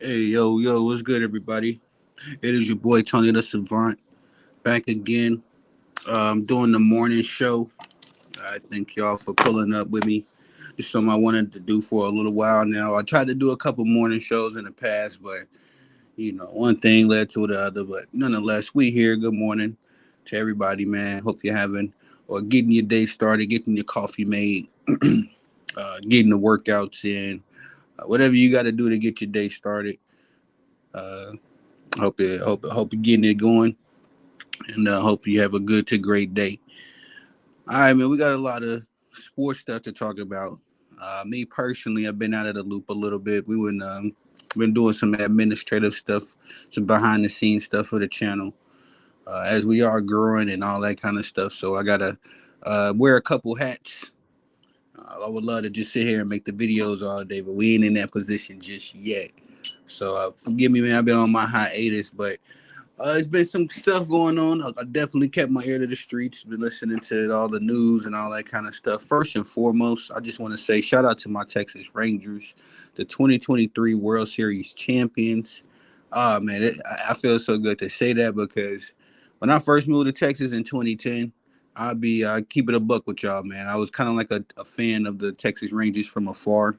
Hey, yo, what's good, everybody? It is your boy Tony the Savant back again. Doing the morning show. I thank y'all for pulling up with me. It's something I wanted to do for a little while now. I tried to do a couple morning shows in the past, but one thing led to the other. But nonetheless, we here. Good morning to everybody, man. Hope you're having or getting your day started, getting your coffee made, getting the workouts in, whatever you got to do to get your day started. Uh, hope you're getting it going, and hope you have a good to great day. All right, man. We got a lot of sports stuff to talk about. Me personally, I've been out of the loop a little bit. Been doing some administrative stuff, some behind the scenes stuff for the channel, as we are growing and all that kind of stuff. So I gotta wear a couple hats. I would love to just sit here and make the videos all day, but we ain't in that position just yet. So forgive me, man. I've been on my hiatus, but it's been some stuff going on. I definitely kept my ear to the streets, been listening to all the news and all that kind of stuff. First and foremost, I just want to say shout out to my Texas Rangers, the 2023 World Series champions. Man, I feel so good to say that because when I first moved to Texas in 2010, I keep it a buck with y'all, man. I was kind of like a fan of the Texas Rangers from afar.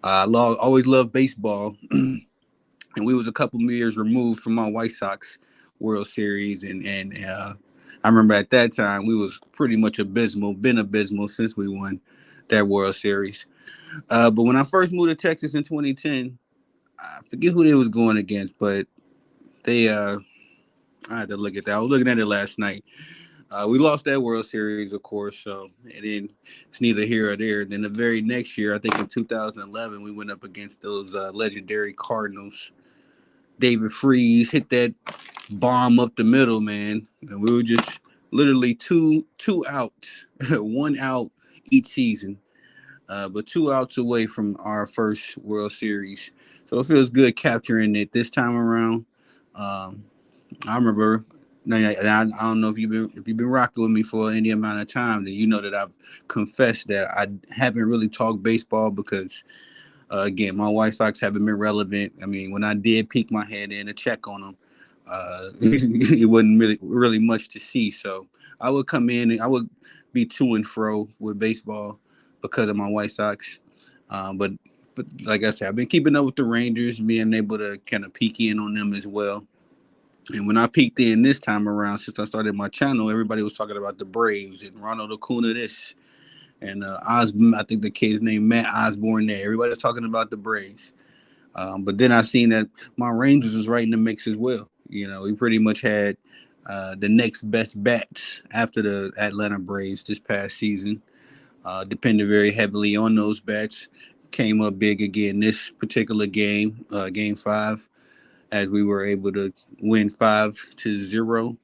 Always loved baseball, and we was a couple years removed from my White Sox World Series, and I remember at that time we was pretty much abysmal, been abysmal since we won that World Series. But when I first moved to Texas in 2010, I forget who they was going against, but they I had to look at that. I was looking at it last night. We lost that World Series, of course, so and then it's neither here or there. Then the very next year, I think in 2011, we went up against those legendary Cardinals. David Freeze hit that bomb up the middle, man. And we were just literally two outs, one out each season, but two outs away from our first World Series. So it feels good capturing it this time around. Um, I remember. I don't know if you've been rocking with me for any amount of time, then you know that I've confessed that I haven't really talked baseball because again, my White Sox haven't been relevant. I mean, when I did peek my head in to check on them, it wasn't really much to see. So I would come in and I would be to and fro with baseball because of my White Sox. But like I said, I've been keeping up with the Rangers, being able to kind of peek in on them as well. And when I peeked in this time around, since I started my channel, everybody was talking about the Braves and Ronald Acuna this and I think the kid's named Matt Osborne there. Everybody's talking about the Braves. But then I seen that my Rangers was right in the mix as well. We pretty much had the next best bats after the Atlanta Braves this past season. Depended very heavily on those bats. Came up big again this particular game, game five, as we were able to win 5-0.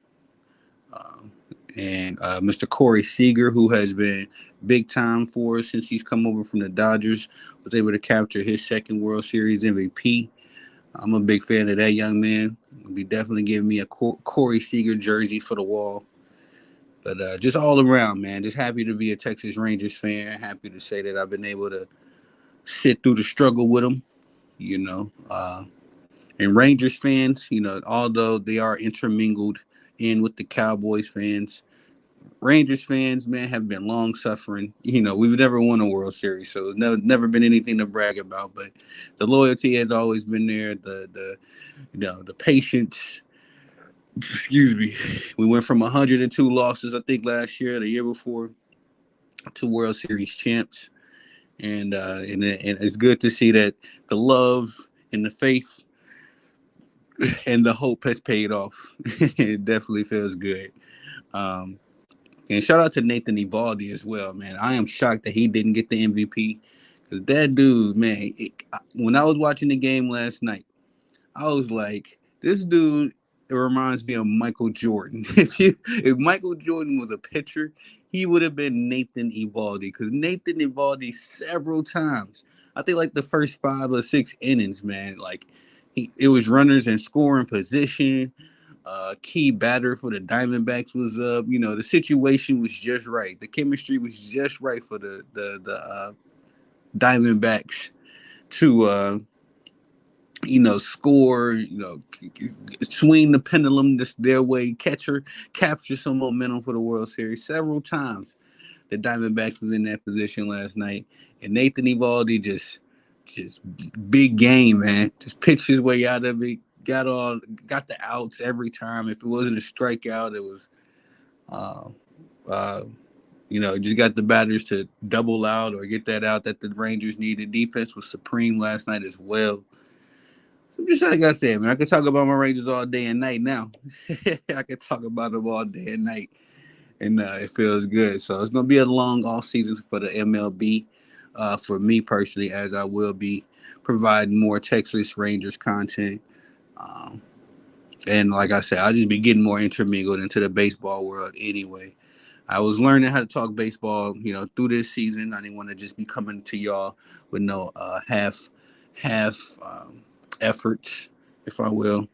And Mr. Corey Seager, who has been big time for us since he's come over from the Dodgers, was able to capture his second World Series MVP. I'm a big fan of that young man. He'll be definitely giving me a Corey Seager jersey for the wall. But just all around, man, just happy to be a Texas Rangers fan. Happy to say that I've been able to sit through the struggle with them, you know. And Rangers fans, although they are intermingled in with the Cowboys fans, Rangers fans, man, have been long suffering. We've never won a World Series, so it's never been anything to brag about. But the loyalty has always been there. The patience. Excuse me. We went from 102 losses, I think, last year, the year before, to World Series champs, and it's good to see that the love and the faith and the hope has paid off. It definitely feels good. Um, And shout out to Nathan Evaldi as well, man. I am shocked that he didn't get the MVP because that dude, man. When I was watching the game last night, I was like, this dude it reminds me of Michael Jordan. If Michael Jordan was a pitcher, he would have been Nathan Evaldi because Nathan Evaldi several times. I think like the first 5 or 6 innings, man. Like it was runners in scoring position. Key batter for the Diamondbacks was up. The situation was just right. The chemistry was just right for the Diamondbacks to score, swing the pendulum their way, capture some momentum for the World Series several times. The Diamondbacks was in that position last night, and Nathan Eovaldi just big game, man. Just pitched his way out of it, got the outs every time. If it wasn't a strikeout, it was, uh, uh, just got the batters to double out or get that out that the Rangers needed. Defense was supreme last night as well. Just like I said, man, I could talk about my Rangers all day and night now. I could talk about them all day and night, and it feels good. So it's going to be a long off season for the MLB, for me personally, as I will be providing more Texas Rangers content. Um, and like I said, I'll just be getting more intermingled into the baseball world anyway. I was learning how to talk baseball, through this season. I didn't want to just be coming to y'all with no half efforts, if I will.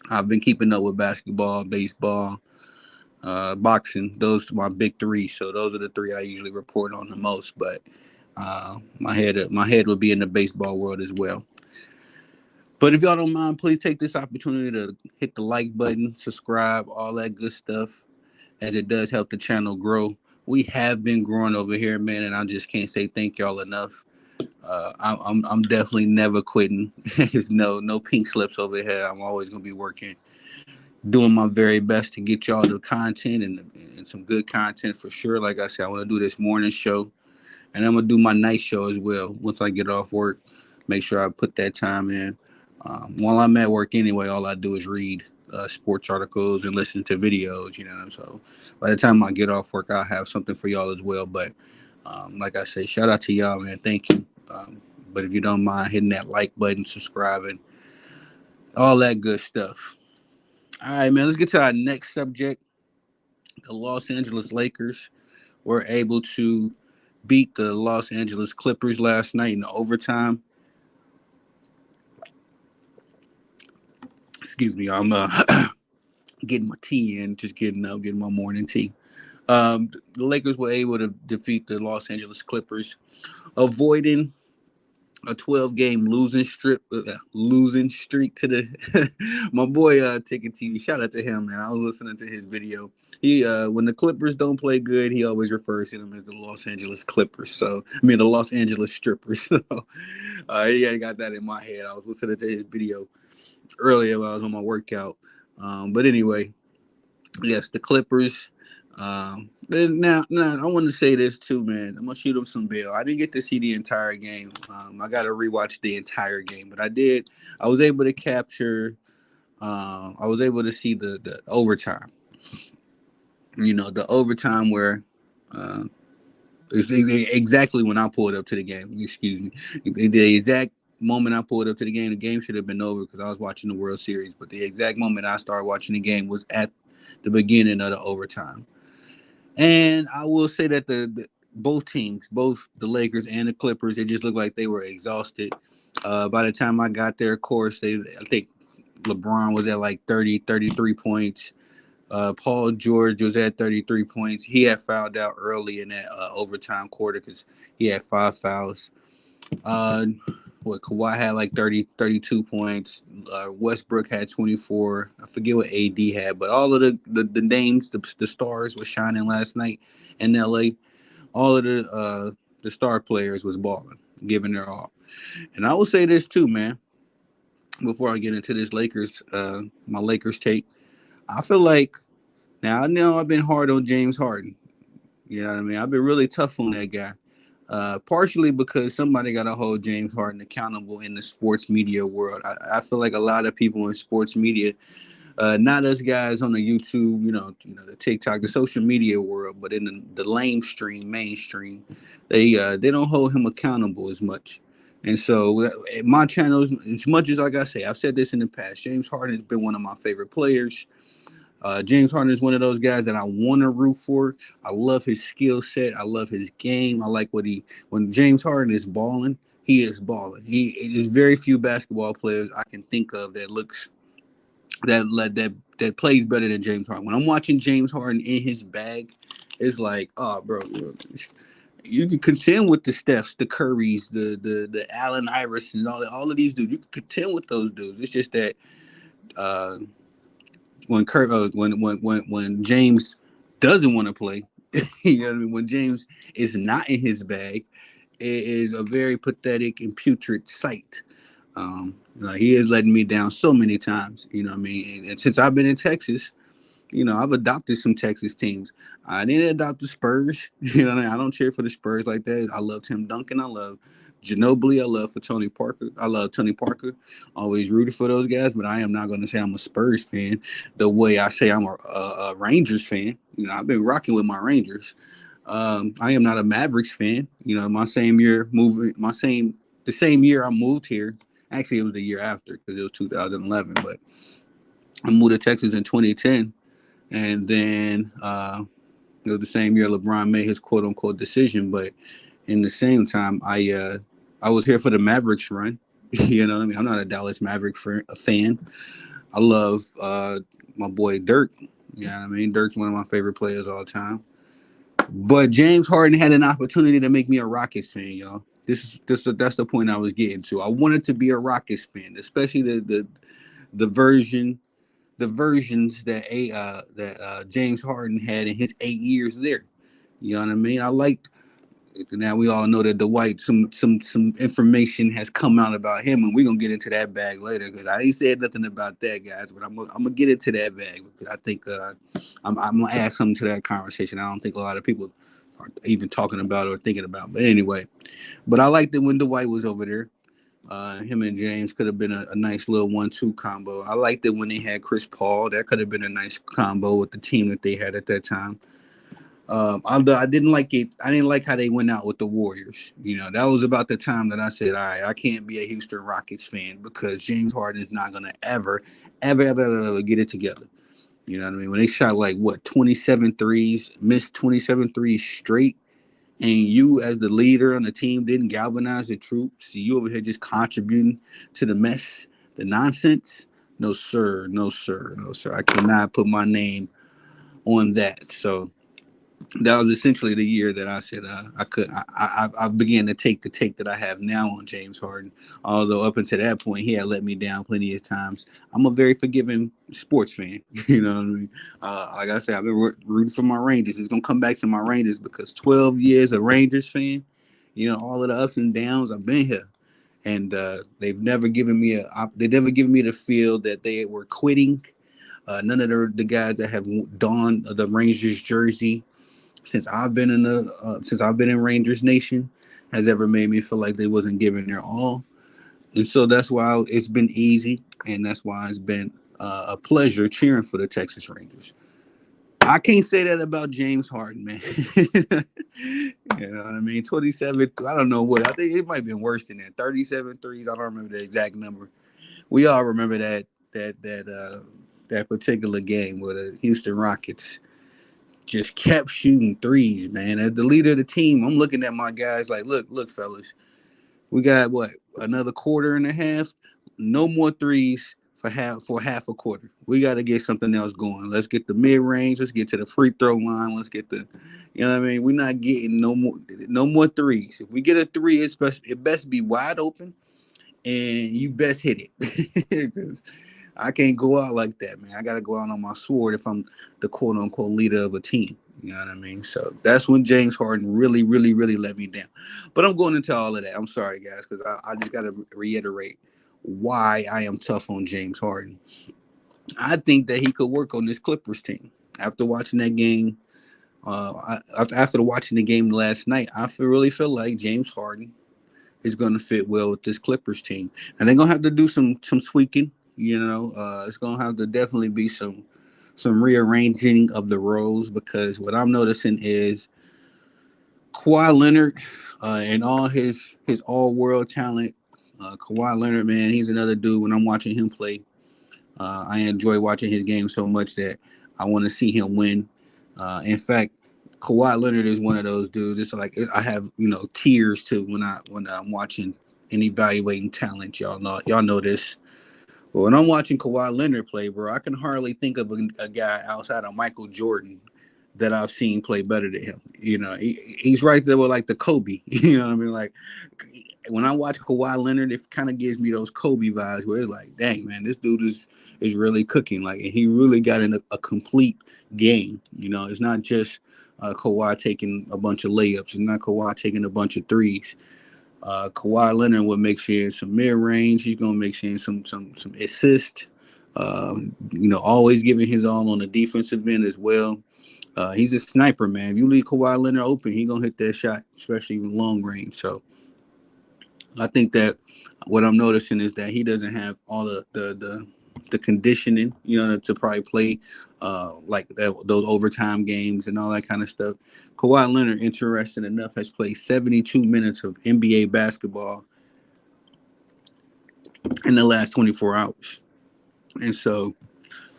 I've been keeping up with basketball, baseball, boxing. Those are my big three. So those are the three I usually report on the most. But my head would be in the baseball world as well. But if y'all don't mind, please take this opportunity to hit the like button, subscribe, all that good stuff, as it does help the channel grow. We have been growing over here, man, and I just can't say thank y'all enough. I'm definitely never quitting. There's no pink slips over here. I'm always gonna be working, doing my very best to get y'all the content and some good content for sure. Like I said, I want to do this morning show, and I'm gonna do my night show as well once I get off work. Make sure I put that time in. While I'm at work anyway, all I do is read sports articles and listen to videos. So by the time I get off work, I'll have something for y'all as well. But like I say, shout out to y'all, man. Thank you. But if you don't mind hitting that like button, subscribing, all that good stuff. All right, man, let's get to our next subject. The Los Angeles Lakers were able to beat the Los Angeles Clippers last night in overtime. Excuse me, I'm getting my tea in, just getting my morning tea. The Lakers were able to defeat the Los Angeles Clippers, avoiding a 12-game losing streak to the my boy Ticket TV. Shout out to him, man. I was listening to his video. He when the Clippers don't play good, he always refers to them as the Los Angeles Clippers. So I mean the Los Angeles Strippers. So he got that in my head. I was listening to his video earlier while I was on my workout. But anyway, yes, the Clippers. Now, I want to say this too, man. I'm gonna shoot them some bail. I didn't get to see the entire game. I got to rewatch the entire game, but I did. I was able to capture. I was able to see the overtime. The overtime where, exactly when I pulled up to the game. Excuse me. The exact moment I pulled up to the game should have been over because I was watching the World Series. But the exact moment I started watching the game was at the beginning of the overtime. And I will say that the both teams, both the Lakers and the Clippers, it just looked like they were exhausted. By the time I got there, of course, I think LeBron was at like 33 points. Paul George was at 33 points. He had fouled out early in that overtime quarter because he had 5 fouls. Kawhi had like 32 points. Westbrook had 24. I forget what AD had, but all of the names, the stars was shining last night in LA. All of the star players was balling, giving their all. And I will say this too, man. Before I get into this my Lakers take, I feel like now I know I've been hard on James Harden. You know what I mean? I've been really tough on that guy. Partially because somebody got to hold James Harden accountable in the sports media world. I feel like a lot of people in sports media, not us guys on the YouTube, the TikTok, the social media world, but in the mainstream, they don't hold him accountable as much. And so my channels, as much as like I say, I've said this in the past, James Harden has been one of my favorite players. James Harden is one of those guys that I want to root for. I love his skill set. I love his game. I like when James Harden is balling, he is balling. There's very few basketball players I can think of that plays better than James Harden. When I'm watching James Harden in his bag, it's like, oh, bro, You can contend with the Stephs, the Currys, the Allen Iverson, all of these dudes. You can contend with those dudes. It's just that uh, when James doesn't want to play, you know what I mean. When James is not in his bag, it is a very pathetic and putrid sight. He has let me down so many times. You know what I mean. And since I've been in Texas, I've adopted some Texas teams. I didn't adopt the Spurs. You know, what I mean? I don't cheer for the Spurs like that. I love Tim Duncan. I love Ginobili. I love for Tony Parker. I love Tony Parker. Always rooted for those guys, but I am not going to say I'm a Spurs fan the way I say I'm a Rangers fan. I've been rocking with my Rangers. I am not a Mavericks fan. My same year moving, the same year I moved here. Actually, it was the year after because it was 2011, but I moved to Texas in 2010. And then it was the same year LeBron made his quote unquote decision. But in the same time, I was here for the Mavericks run. You know what I mean? I'm not a Dallas Maverick fan. I love my boy Dirk. You know what I mean? Dirk's one of my favorite players all time. But James Harden had an opportunity to make me a Rockets fan, y'all. That's the point I was getting to. I wanted to be a Rockets fan, especially the version the versions that James Harden had in his 8 years there. You know what I mean? I liked. Now we all know that Dwight, some information has come out about him, and we're gonna get into that bag later because I ain't said nothing about that, guys. But I'm gonna get into that bag because I think I'm gonna add something to that conversation. I don't think a lot of people are even talking about or thinking about. But anyway, but I liked it when Dwight was over there. Him and James could have been a nice little 1-2 combo. I liked it when they had Chris Paul. That could have been a nice combo with the team that they had at that time. Although I didn't like it, I didn't like how they went out with the Warriors. That was about the time that I said, all right, I can't be a Houston Rockets fan because James Harden is not gonna ever get it together. You know what I mean? When they shot like what 27 threes, missed 27 threes straight, and you as the leader on the team didn't galvanize the troops, you over here just contributing to the mess, the nonsense. No sir, no sir, no sir. I cannot put my name on that. So that was essentially the year that I said I began to take the take that I have now on James Harden. Although up until that point he had let me down plenty of times. I'm a very forgiving sports fan. You know what I mean? Like I said, I've been rooting for my Rangers. It's gonna come back to my Rangers because 12 years a Rangers fan. All of the ups and downs. I've been here, and they've never given me the feel that they were quitting. None of the guys that have donned the Rangers jersey since I've been in Rangers Nation has ever made me feel like they wasn't giving their all, and so that's why it's been easy, and that's why it's been a pleasure cheering for the Texas Rangers. I can't say that about James Harden, man. You know what I mean? 27. I don't know what. I think it might have been worse than that. 37 threes. I don't remember the exact number. We all remember that particular game with the Houston Rockets just kept shooting threes, man. As the leader of the team, I'm looking at my guys like, look, fellas, we got what another quarter and a half. No more threes for half a quarter. We got to get something else going. Let's get the mid range. Let's get to the free throw line. Let's get you know what I mean. We're not getting no more threes. If we get a three, it best be wide open, and you best hit it because I can't go out like that, man. I got to go out on my sword if I'm the quote unquote leader of a team. You know what I mean? So that's when James Harden really, really, really let me down. But I'm going into all of that. I'm sorry, guys, because I just got to reiterate why I am tough on James Harden. I think that he could work on this Clippers team. After watching that game, after watching the game last night, really feel like James Harden is going to fit well with this Clippers team, and they're going to have to do some tweaking. It's going to have to definitely be some rearranging of the roles because what I'm noticing is Kawhi Leonard and all his all world talent. Kawhi Leonard, man, he's another dude. When I'm watching him play, I enjoy watching his game so much that I want to see him win. In fact, Kawhi Leonard is one of those dudes. It's like I have tears too when I'm watching and evaluating talent. Y'all know this. But when I'm watching Kawhi Leonard play, bro, I can hardly think of a guy outside of Michael Jordan that I've seen play better than him. He's right there with like the Kobe. You know what I mean? Like when I watch Kawhi Leonard, it kind of gives me those Kobe vibes where it's like, dang man, this dude is really cooking. Like, and he really got in a complete game. It's not just Kawhi taking a bunch of layups. It's not Kawhi taking a bunch of threes. Kawhi Leonard will mix in some mid range. He's gonna mix in some assist. Always giving his all on the defensive end as well. He's a sniper, man. If you leave Kawhi Leonard open, he's gonna hit that shot, especially in long range. So I think that what I'm noticing is that he doesn't have all the conditioning, to probably play like those overtime games and all that kind of stuff. Kawhi Leonard, interesting enough, has played 72 minutes of NBA basketball in the last 24 hours. And so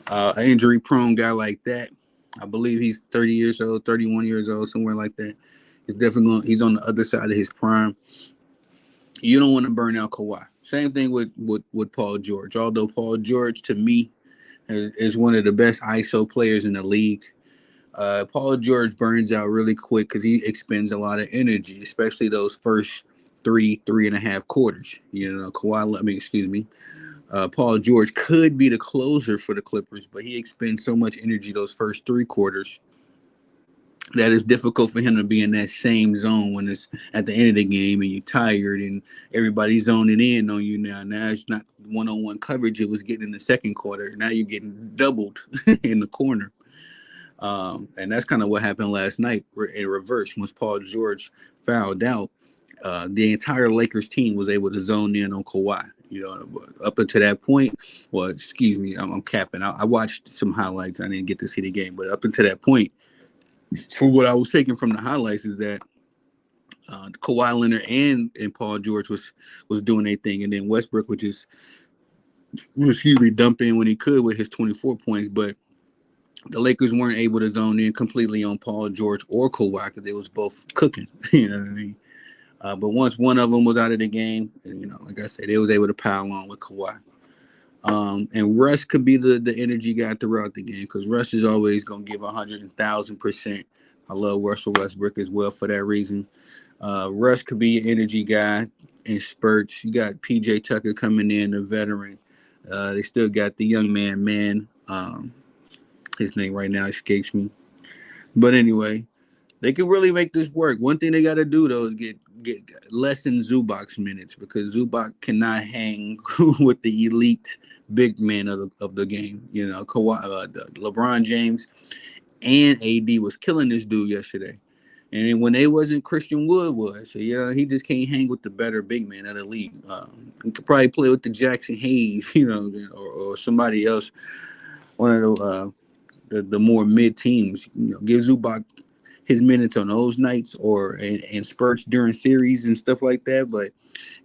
an injury-prone guy like that, I believe he's 30 years old, 31 years old, somewhere like that. He's on the other side of his prime. You don't want to burn out Kawhi. Same thing with Paul George. Although Paul George, to me, is one of the best ISO players in the league. Paul George burns out really quick because he expends a lot of energy, especially those first three and a half quarters. Paul George could be the closer for the Clippers, but he expends so much energy those first three quarters that it's difficult for him to be in that same zone when it's at the end of the game and you're tired and everybody's zoning in on you now. Now it's not one-on-one coverage it was getting in the second quarter. Now you're getting doubled in the corner. And that's kind of what happened last night in reverse. Once Paul George fouled out, the entire Lakers team was able to zone in on Kawhi. Up until that point, well, excuse me, I'm capping. I watched some highlights. I didn't get to see the game, but up until that point, for what I was taking from the highlights is that Kawhi Leonard and Paul George was doing their thing, and then Westbrook would just dump in when he could with his 24 points, but the Lakers weren't able to zone in completely on Paul George or Kawhi because they was both cooking. You know what I mean? But once one of them was out of the game, like I said, they was able to pile on with Kawhi. And Russ could be the energy guy throughout the game because Russ is always going to give 100,000%. I love Russell Westbrook as well for that reason. Russ could be an energy guy in spurts. You got PJ Tucker coming in, the veteran. They still got the young man. His name right now escapes me. But anyway, they can really make this work. One thing they got to do, though, is get lessen Zubac's minutes because Zubac cannot hang with the elite big man of the game. Kawhi, LeBron James and AD was killing this dude yesterday. And then when they wasn't, Christian Wood was. So, he just can't hang with the better big man of the league. He could probably play with the Jackson Hayes, or somebody else, one of the more mid teams. Give Zubac his minutes on those nights or in spurts during series and stuff like that. But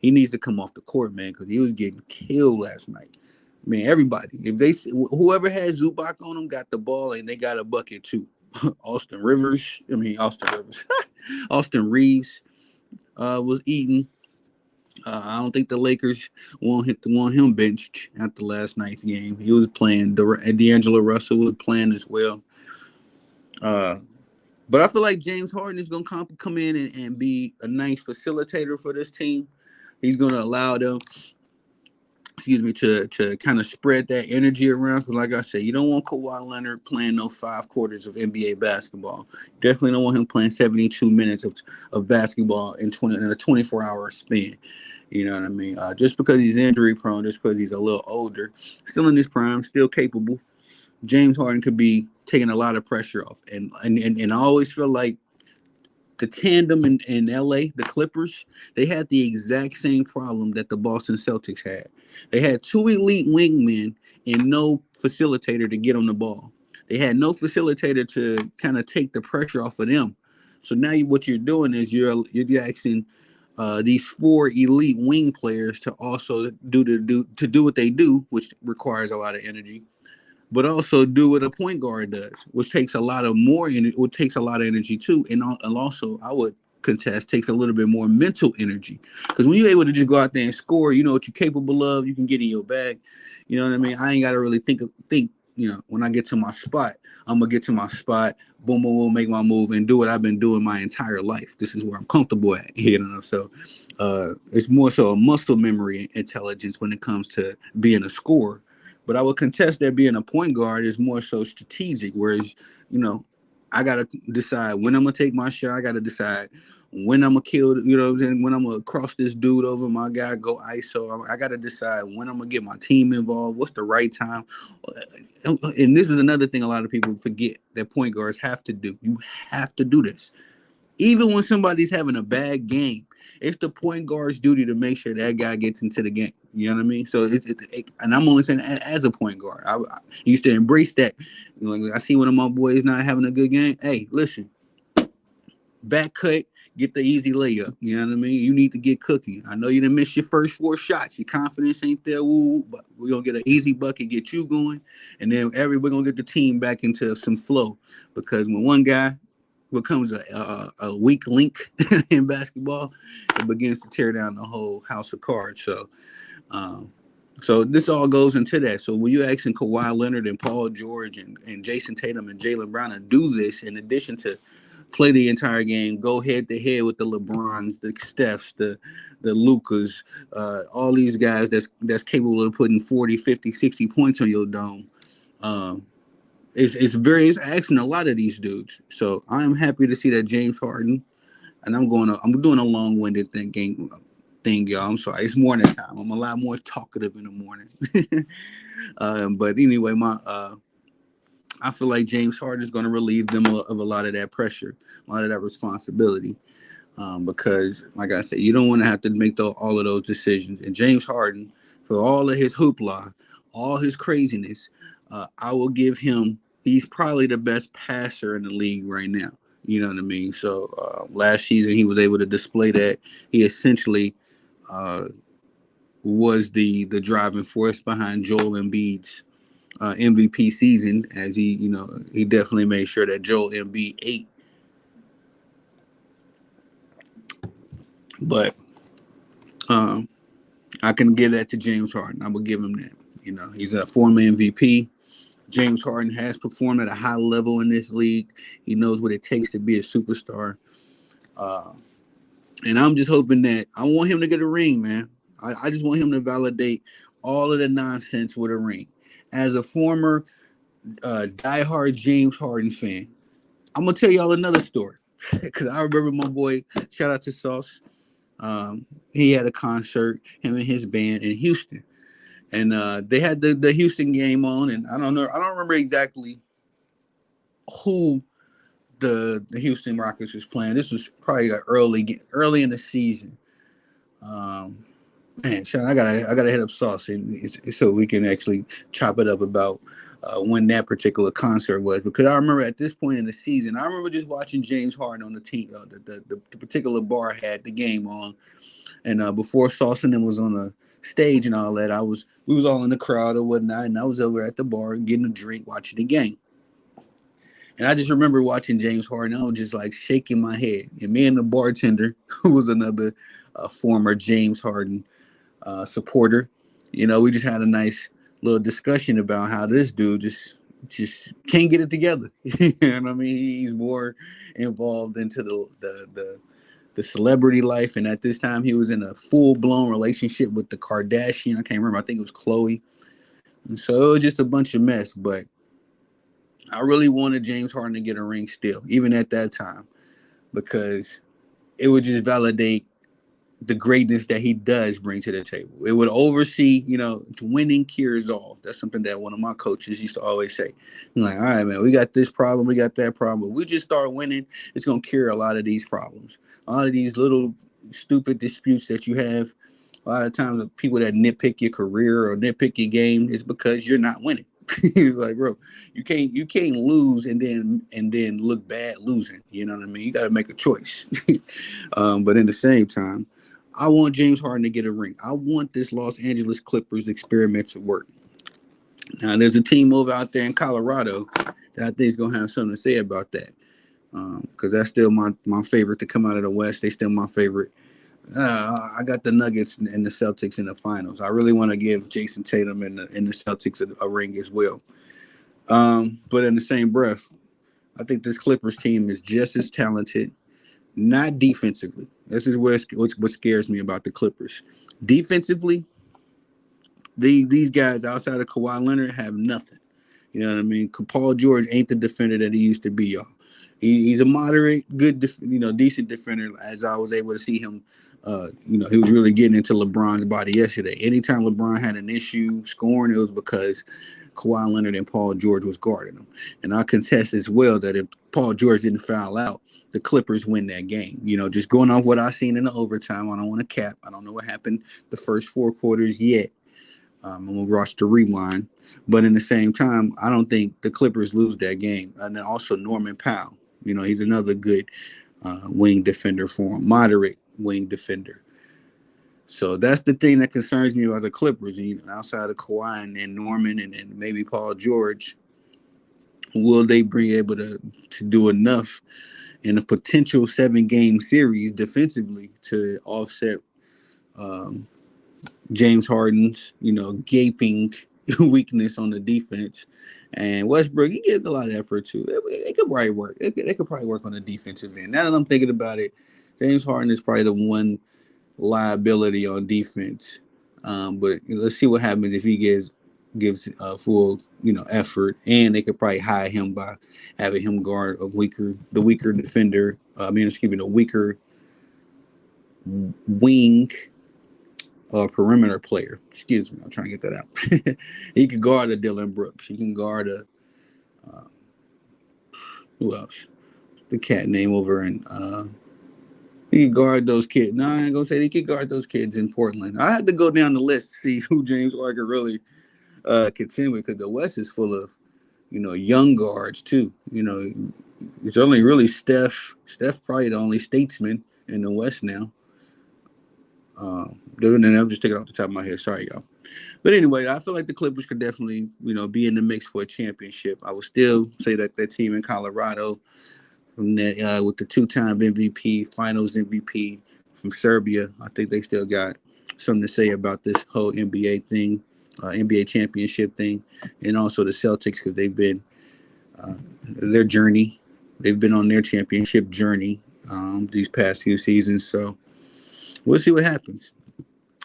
he needs to come off the court, man, because he was getting killed last night. Man, everybody, whoever had Zubac on them got the ball and they got a bucket too. Austin Reeves was eating. I don't think the Lakers want him benched after last night's game. He was playing. D'Angelo Russell was playing as well. But I feel like James Harden is going to come in and be a nice facilitator for this team. He's going to allow them, to kind of spread that energy around. Because like I said, you don't want Kawhi Leonard playing no 5 quarters of NBA basketball. Definitely don't want him playing 72 minutes of basketball in a 24-hour span. You know what I mean? Just because he's injury prone, just because he's a little older, still in his prime, still capable. James Harden could be taking a lot of pressure off. And I always feel like the tandem in LA, the Clippers, they had the exact same problem that the Boston Celtics had. They had 2 elite wingmen and no facilitator to get on the ball. They had no facilitator to kind of take the pressure off of them. So now what you're doing is you're asking these 4 elite wing players to also do what they do, which requires a lot of energy, but also do what a point guard does, which takes a lot of energy too, and also I would contest takes a little bit more mental energy, because when you're able to just go out there and score, you know what you're capable of, you can get in your bag. You know what I mean? I ain't got to really think when I get to my spot, I'm gonna get to my spot, boom, boom, boom, make my move, and do what I've been doing my entire life. This is where I'm comfortable at, So, it's more so a muscle memory intelligence when it comes to being a scorer. But I would contest that being a point guard is more so strategic, whereas you know, I gotta decide when I'm gonna take my shot. I gotta decide when I'm gonna kill, what I'm saying, when I'm gonna cross this dude over, my guy go ISO. I gotta decide when I'm gonna get my team involved. What's the right time? And this is another thing a lot of people forget that point guards have to do. You have to do this, even when somebody's having a bad game. It's the point guard's duty to make sure that guy gets into the game. You know what I mean? So, and I'm only saying as a point guard, I used to embrace that. I see one of my boys not having a good game. Hey, listen, back cut, get the easy layup. You know what I mean? You need to get cooking. I know you didn't miss your first 4 shots. Your confidence ain't there, woo, but we're gonna get an easy bucket, get you going, and then we're gonna get the team back into some flow. Because when one guy becomes a weak link in basketball, it begins to tear down the whole house of cards. Um, so this all goes into that. So when you're asking Kawhi Leonard and Paul George and Jason Tatum and Jaylen Brown to do this, in addition to play the entire game, go head to head with the LeBrons, the Stephs, the Lucas, all these guys that's capable of putting 40, 50, 60 points on your dome. Um, it's asking a lot of these dudes. So I am happy to see that James Harden, and I'm doing a long-winded thing, y'all. I'm sorry. It's morning time. I'm a lot more talkative in the morning. But anyway, I feel like James Harden is going to relieve them of a lot of that pressure, a lot of that responsibility. Because, like I said, you don't want to have to make all of those decisions. And James Harden, for all of his hoopla, all his craziness, I will give him. He's probably the best passer in the league right now. You know what I mean? So last season he was able to display that. He essentially was the driving force behind Joel Embiid's MVP season, as he definitely made sure that Joel Embiid ate. But I can give that to James Harden. I will give him that. He's a former MVP. James Harden has performed at a high level in this league. He knows what it takes to be a superstar. And I'm just hoping that I want him to get a ring, man. I just want him to validate all of the nonsense with a ring. As a former diehard James Harden fan, I'm going to tell y'all another story. Because I remember my boy, shout out to Sauce. He had a concert, him and his band in Houston. And they had the Houston game on, and I don't remember exactly who the Houston Rockets was playing. This was probably early in the season. Man, Sean, I gotta hit up Sauce so we can actually chop it up about when that particular concert was, because I remember at this point in the season, I remember just watching James Harden on the team. The particular bar had the game on, and before Sauce and them was on the stage and all that, we was all in the crowd or whatnot, and I was over at the bar getting a drink, watching the game. And I just remember watching James Harden. I was just like shaking my head. And me and the bartender, who was another former James Harden supporter, we just had a nice little discussion about how this dude just can't get it together. You know what I mean? He's more involved into the celebrity life, and at this time he was in a full-blown relationship with the Kardashian. I can't remember. I think it was Chloe. And so it was just a bunch of mess. But I really wanted James Harden to get a ring still, even at that time, because it would just validate the greatness that he does bring to the table. It would oversee, winning cures all. That's something that one of my coaches used to always say. I'm like, all right, man, we got this problem, we got that problem. But we just start winning, it's going to cure a lot of these problems. A lot of these little stupid disputes that you have, a lot of times people that nitpick your career or nitpick your game is because you're not winning. He's like, bro, you can't lose and then look bad losing. You know what I mean? You got to make a choice. But in the same time, I want James Harden to get a ring. I want this Los Angeles Clippers experiment to work. Now, there's a team over out there in Colorado that I think is going to have something to say about that, because that's still my favorite to come out of the West. They still my favorite. I got the Nuggets and the Celtics in the finals. I really want to give Jason Tatum and the Celtics a ring as well. But in the same breath, I think this Clippers team is just as talented, not defensively. This is what scares me about the Clippers. Defensively, these guys outside of Kawhi Leonard have nothing. You know what I mean? Paul George ain't the defender that he used to be, y'all. He's a moderate, good, decent defender. As I was able to see him, he was really getting into LeBron's body yesterday. Anytime LeBron had an issue scoring, it was because Kawhi Leonard and Paul George was guarding him. And I contest as well that if Paul George didn't foul out, the Clippers win that game. Just going off what I seen in the overtime, I don't want to cap. I don't know what happened the first four quarters yet. I'm gonna rush the rewind, but in the same time, I don't think the Clippers lose that game. And then also Norman Powell, he's another good wing defender for him, moderate wing defender. So that's the thing that concerns me about the Clippers. Outside of Kawhi and Norman and maybe Paul George, will they be able to do enough in a potential 7-game series defensively to offset um, James Harden's, gaping weakness on the defense, and Westbrook, he gives a lot of effort too. It could probably work. They could probably work on the defensive end. Now that I'm thinking about it, James Harden is probably the one liability on defense. But let's see what happens if he gives full effort, and they could probably hide him by having him guard the weaker defender. The weaker wing perimeter player. Excuse me, I'm trying to get that out. He can guard a Dylan Brooks. He can guard a who else? The cat name over in he can guard those kids. No, I ain't gonna say he can guard those kids in Portland. I had to go down the list to see who James Harden really contend with, because the West is full of young guards too. It's only really Steph. Steph probably the only statesman in the West now. I'm just taking it off the top of my head. Sorry, y'all. But anyway, I feel like the Clippers could definitely, be in the mix for a championship. I would still say that that team in Colorado, from that with the two-time MVP, Finals MVP from Serbia, I think they still got something to say about this whole NBA thing, NBA championship thing, and also the Celtics, because they've been their journey. They've been on their championship journey these past few seasons. So we'll see what happens.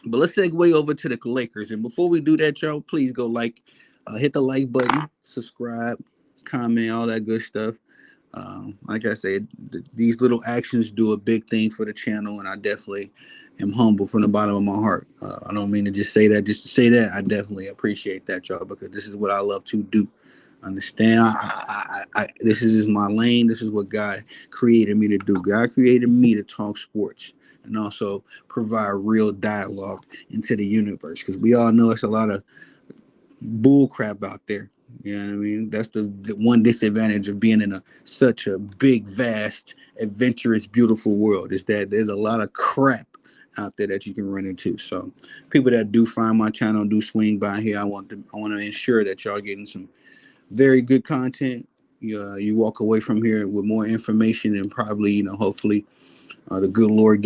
But let's segue over to the Lakers. And before we do that, y'all, please go hit the like button, subscribe, comment, all that good stuff. Like I said, these little actions do a big thing for the channel, and I definitely am humble from the bottom of my heart. I don't mean to just say that just to say that. I definitely appreciate that, y'all, because this is what I love to do. Understand? This is my lane. This is what God created me to do. God created me to talk sports and also provide real dialogue into the universe, because we all know it's a lot of bull crap out there. You know what I mean? That's the one disadvantage of being in such a big, vast, adventurous, beautiful world, is that there's a lot of crap out there that you can run into. So people that do find my channel, do swing by here, I want to ensure that y'all getting some very good content. You walk away from here with more information, and probably, hopefully the good Lord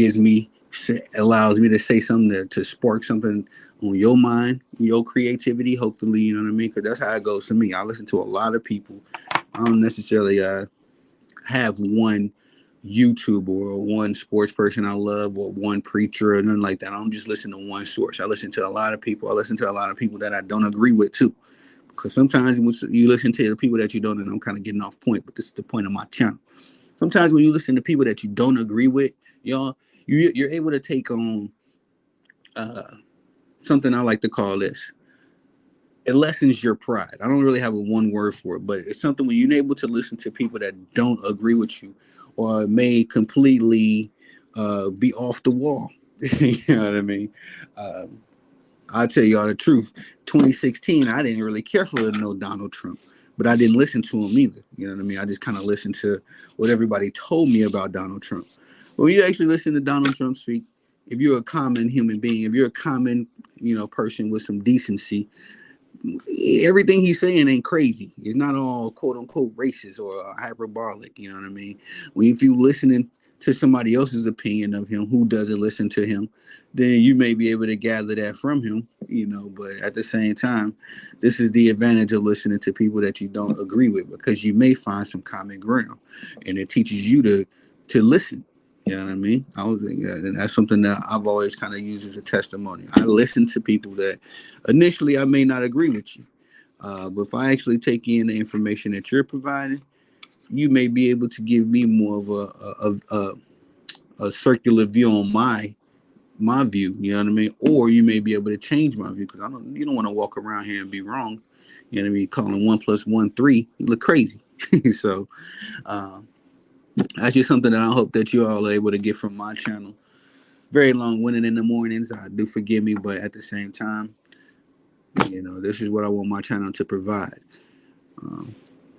allows me to say something to spark something on your mind, your creativity. Hopefully, you know what I mean? Because that's how it goes to me. I listen to a lot of people. I don't necessarily have one YouTuber or one sports person I love, or one preacher, or nothing like that. I don't just listen to one source. I listen to a lot of people. I listen to a lot of people that I don't agree with too. Because sometimes when you listen to the people that you don't, and I'm kind of getting off point, but this is the point of my channel. Sometimes when you listen to people that you don't agree with, y'all, you're able to take on something I like to call this. It lessens your pride. I don't really have a one word for it, but it's something when you're able to listen to people that don't agree with you, or may completely be off the wall. You know what I mean? I'll tell y'all the truth. 2016, I didn't really care for no Donald Trump, but I didn't listen to him either. You know what I mean? I just kind of listened to what everybody told me about Donald Trump. When you actually listen to Donald Trump speak, if you're a common human being, if you're a common, person with some decency, everything he's saying ain't crazy. It's not all quote unquote racist or hyperbolic. You know what I mean? When if you listening to somebody else's opinion of him who doesn't listen to him, then you may be able to gather that from him. You know, but at the same time, this is the advantage of listening to people that you don't agree with because you may find some common ground, and it teaches you to listen. You know what I mean? And that's something that I've always kind of used as a testimony. I listen to people that initially I may not agree with you, but if I actually take in the information that you're providing, you may be able to give me more of a circular view on my view. You know what I mean? Or you may be able to change my view because I don't. You don't want to walk around here and be wrong. You know what I mean? Calling 1+1 3, you look crazy. So uh, that's just something that I hope that you all are able to get from my channel. Very long winning in the mornings. I do forgive me, but at the same time, this is what I want my channel to provide. Um,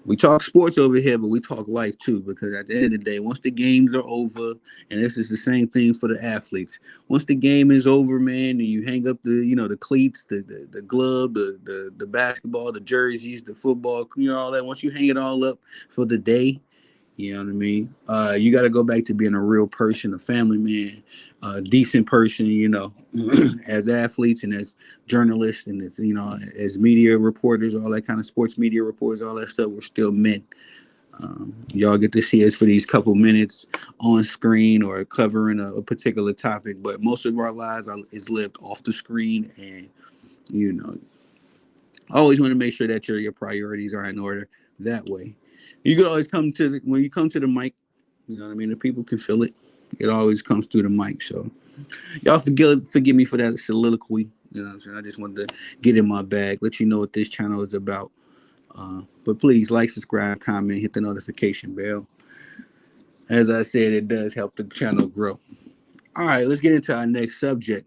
we talk sports over here, but we talk life too, because at the end of the day, once the games are over, and this is the same thing for the athletes, once the game is over, man, and you hang up the cleats, the glove, the basketball, the jerseys, the football, all that. Once you hang it all up for the day, you know what I mean? You got to go back to being a real person, a family man, a decent person, as athletes and as journalists and, as media reporters, all that kind of sports media reporters, all that stuff. We're still men. Y'all get to see us for these couple minutes on screen or covering a particular topic, but most of our lives is lived off the screen. And, always want to make sure that your priorities are in order that way. You can always when you come to the mic, you know what I mean? The people can feel it. It always comes through the mic. So y'all forgive me for that soliloquy. You know what I'm saying? I just wanted to get in my bag, let you know what this channel is about. But please like, subscribe, comment, hit the notification bell. As I said, it does help the channel grow. All right, let's get into our next subject.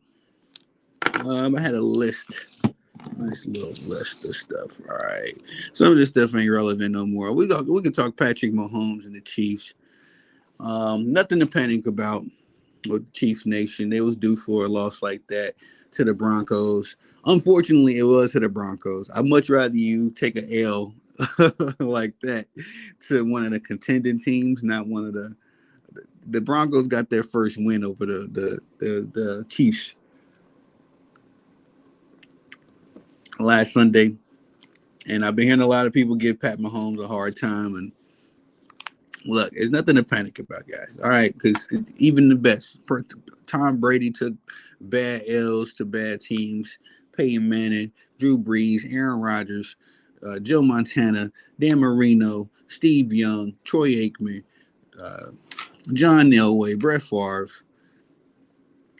I had a list. Nice little list of stuff. All right. Some of this stuff ain't relevant no more. We can talk Patrick Mahomes and the Chiefs. Nothing to panic about with the Chiefs Nation. They was due for a loss like that to the Broncos. Unfortunately, it was to the Broncos. I'd much rather you take an L like that to one of the contending teams, not one of the Broncos got their first win over the Chiefs last Sunday. And I've been hearing a lot of people give Pat Mahomes a hard time. And look, there's nothing to panic about, guys. All right, because even the best, Tom Brady took bad L's to bad teams. Peyton Manning, Drew Brees, Aaron Rodgers, Joe Montana, Dan Marino, Steve Young, Troy Aikman, John Elway, Brett Favre.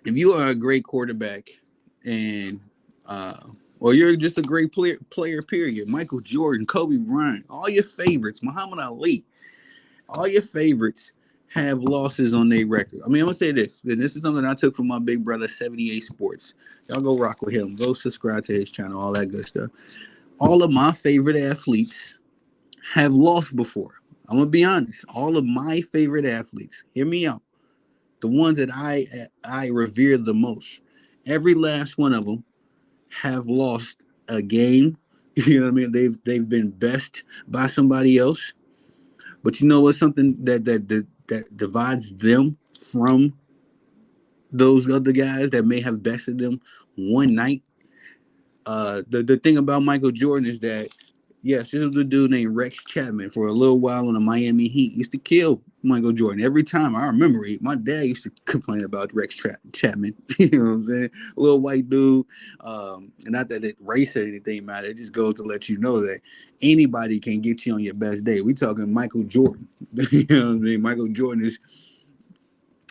If you are a great quarterback and or you're just a great player, period. Michael Jordan, Kobe Bryant, all your favorites, Muhammad Ali, all your favorites have losses on their record. I mean, I'm gonna say this, and this is something I took from my big brother, 78 Sports. Y'all go rock with him. Go subscribe to his channel, all that good stuff. All of my favorite athletes have lost before. I'm gonna be honest. All of my favorite athletes, hear me out. The ones that I revere the most, every last one of them have lost a game. You know what I mean? They've been best by somebody else. But you know what's something that divides them from those other guys that may have bested them one night? The thing about Michael Jordan is that yes, this was a dude named Rex Chapman for a little while on the Miami Heat. Used to kill Michael Jordan every time. I remember it. My dad used to complain about Rex Chapman. You know what I'm saying? A little white dude. And not that it race or anything matter. It just goes to let you know that anybody can get you on your best day. We talking Michael Jordan. You know what I mean? Michael Jordan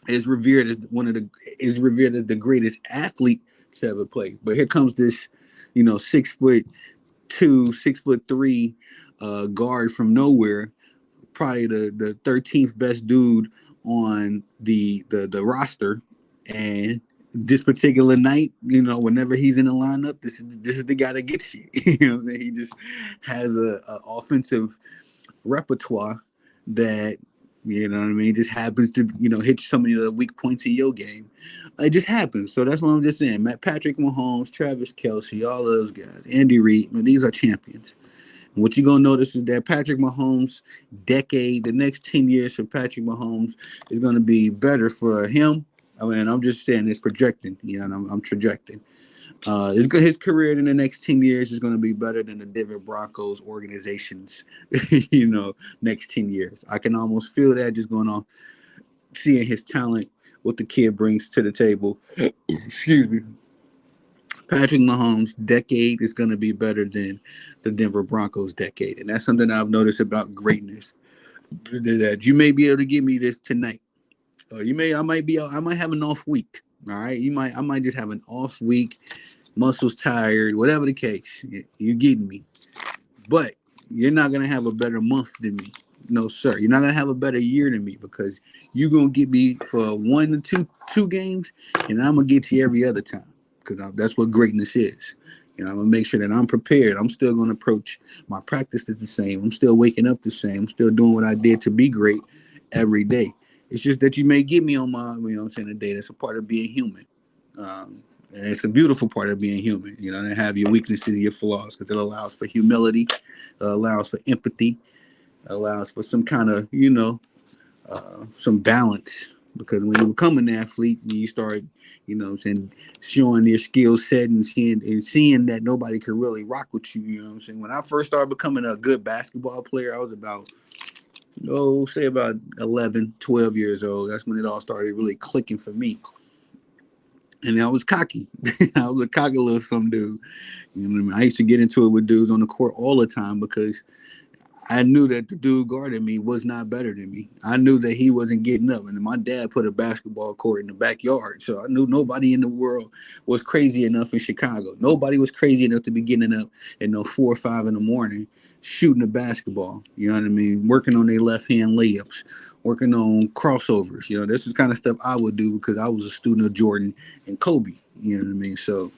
is revered as the greatest athlete to ever play. But here comes this, 6'2", 6'3" guard from nowhere, probably the 13th best dude on the roster, and this particular night, whenever he's in the lineup, this is the guy that gets you. You know what I'm saying? He just has a offensive repertoire that You know what I mean? It just happens to, hit some of the weak points in your game. It just happens. So that's what I'm just saying. Matt Patrick Mahomes, Travis Kelsey, all those guys, Andy Reid, these are champions. And what you're gonna notice is that Patrick Mahomes decade, the next 10 years for Patrick Mahomes is gonna be better for him. I mean, I'm just saying it's projecting, and I'm trajecting. His career in the next 10 years is going to be better than the Denver Broncos organization's, next 10 years. I can almost feel that just going on, seeing his talent, what the kid brings to the table. Excuse me. Patrick Mahomes' decade is going to be better than the Denver Broncos' decade. And that's something I've noticed about greatness. That you may be able to give me this tonight. I might have an off week. All right. I might just have an off week, muscles tired, whatever the case. You getting me. But you're not gonna have a better month than me. No, sir. You're not gonna have a better year than me because you're gonna get me for one to two games, and I'm gonna get you every other time because that's what greatness is. I'm gonna make sure that I'm prepared. I'm still gonna approach my practice is the same. I'm still waking up the same. I'm still doing what I did to be great every day. It's just that you may get me on my, a day. That's a part of being human. And it's a beautiful part of being human, to have your weaknesses and your flaws because it allows for humility, allows for empathy, allows for some kind of, some balance. Because when you become an athlete, you start, showing your skill set and seeing that nobody can really rock with you. You know what I'm saying? When I first started becoming a good basketball player, I was about, say about 11, 12 years old. That's when it all started really clicking for me. And I was cocky. I was a cocky little some dude. You know what I mean? I used to get into it with dudes on the court all the time because I knew that the dude guarding me was not better than me. I knew that he wasn't getting up. And my dad put a basketball court in the backyard. So I knew nobody in the world was crazy enough in Chicago. Nobody was crazy enough to be getting up at 4 or 5 in the morning shooting a basketball. You know what I mean? Working on their left hand layups, working on crossovers. This is kind of stuff I would do because I was a student of Jordan and Kobe. You know what I mean? So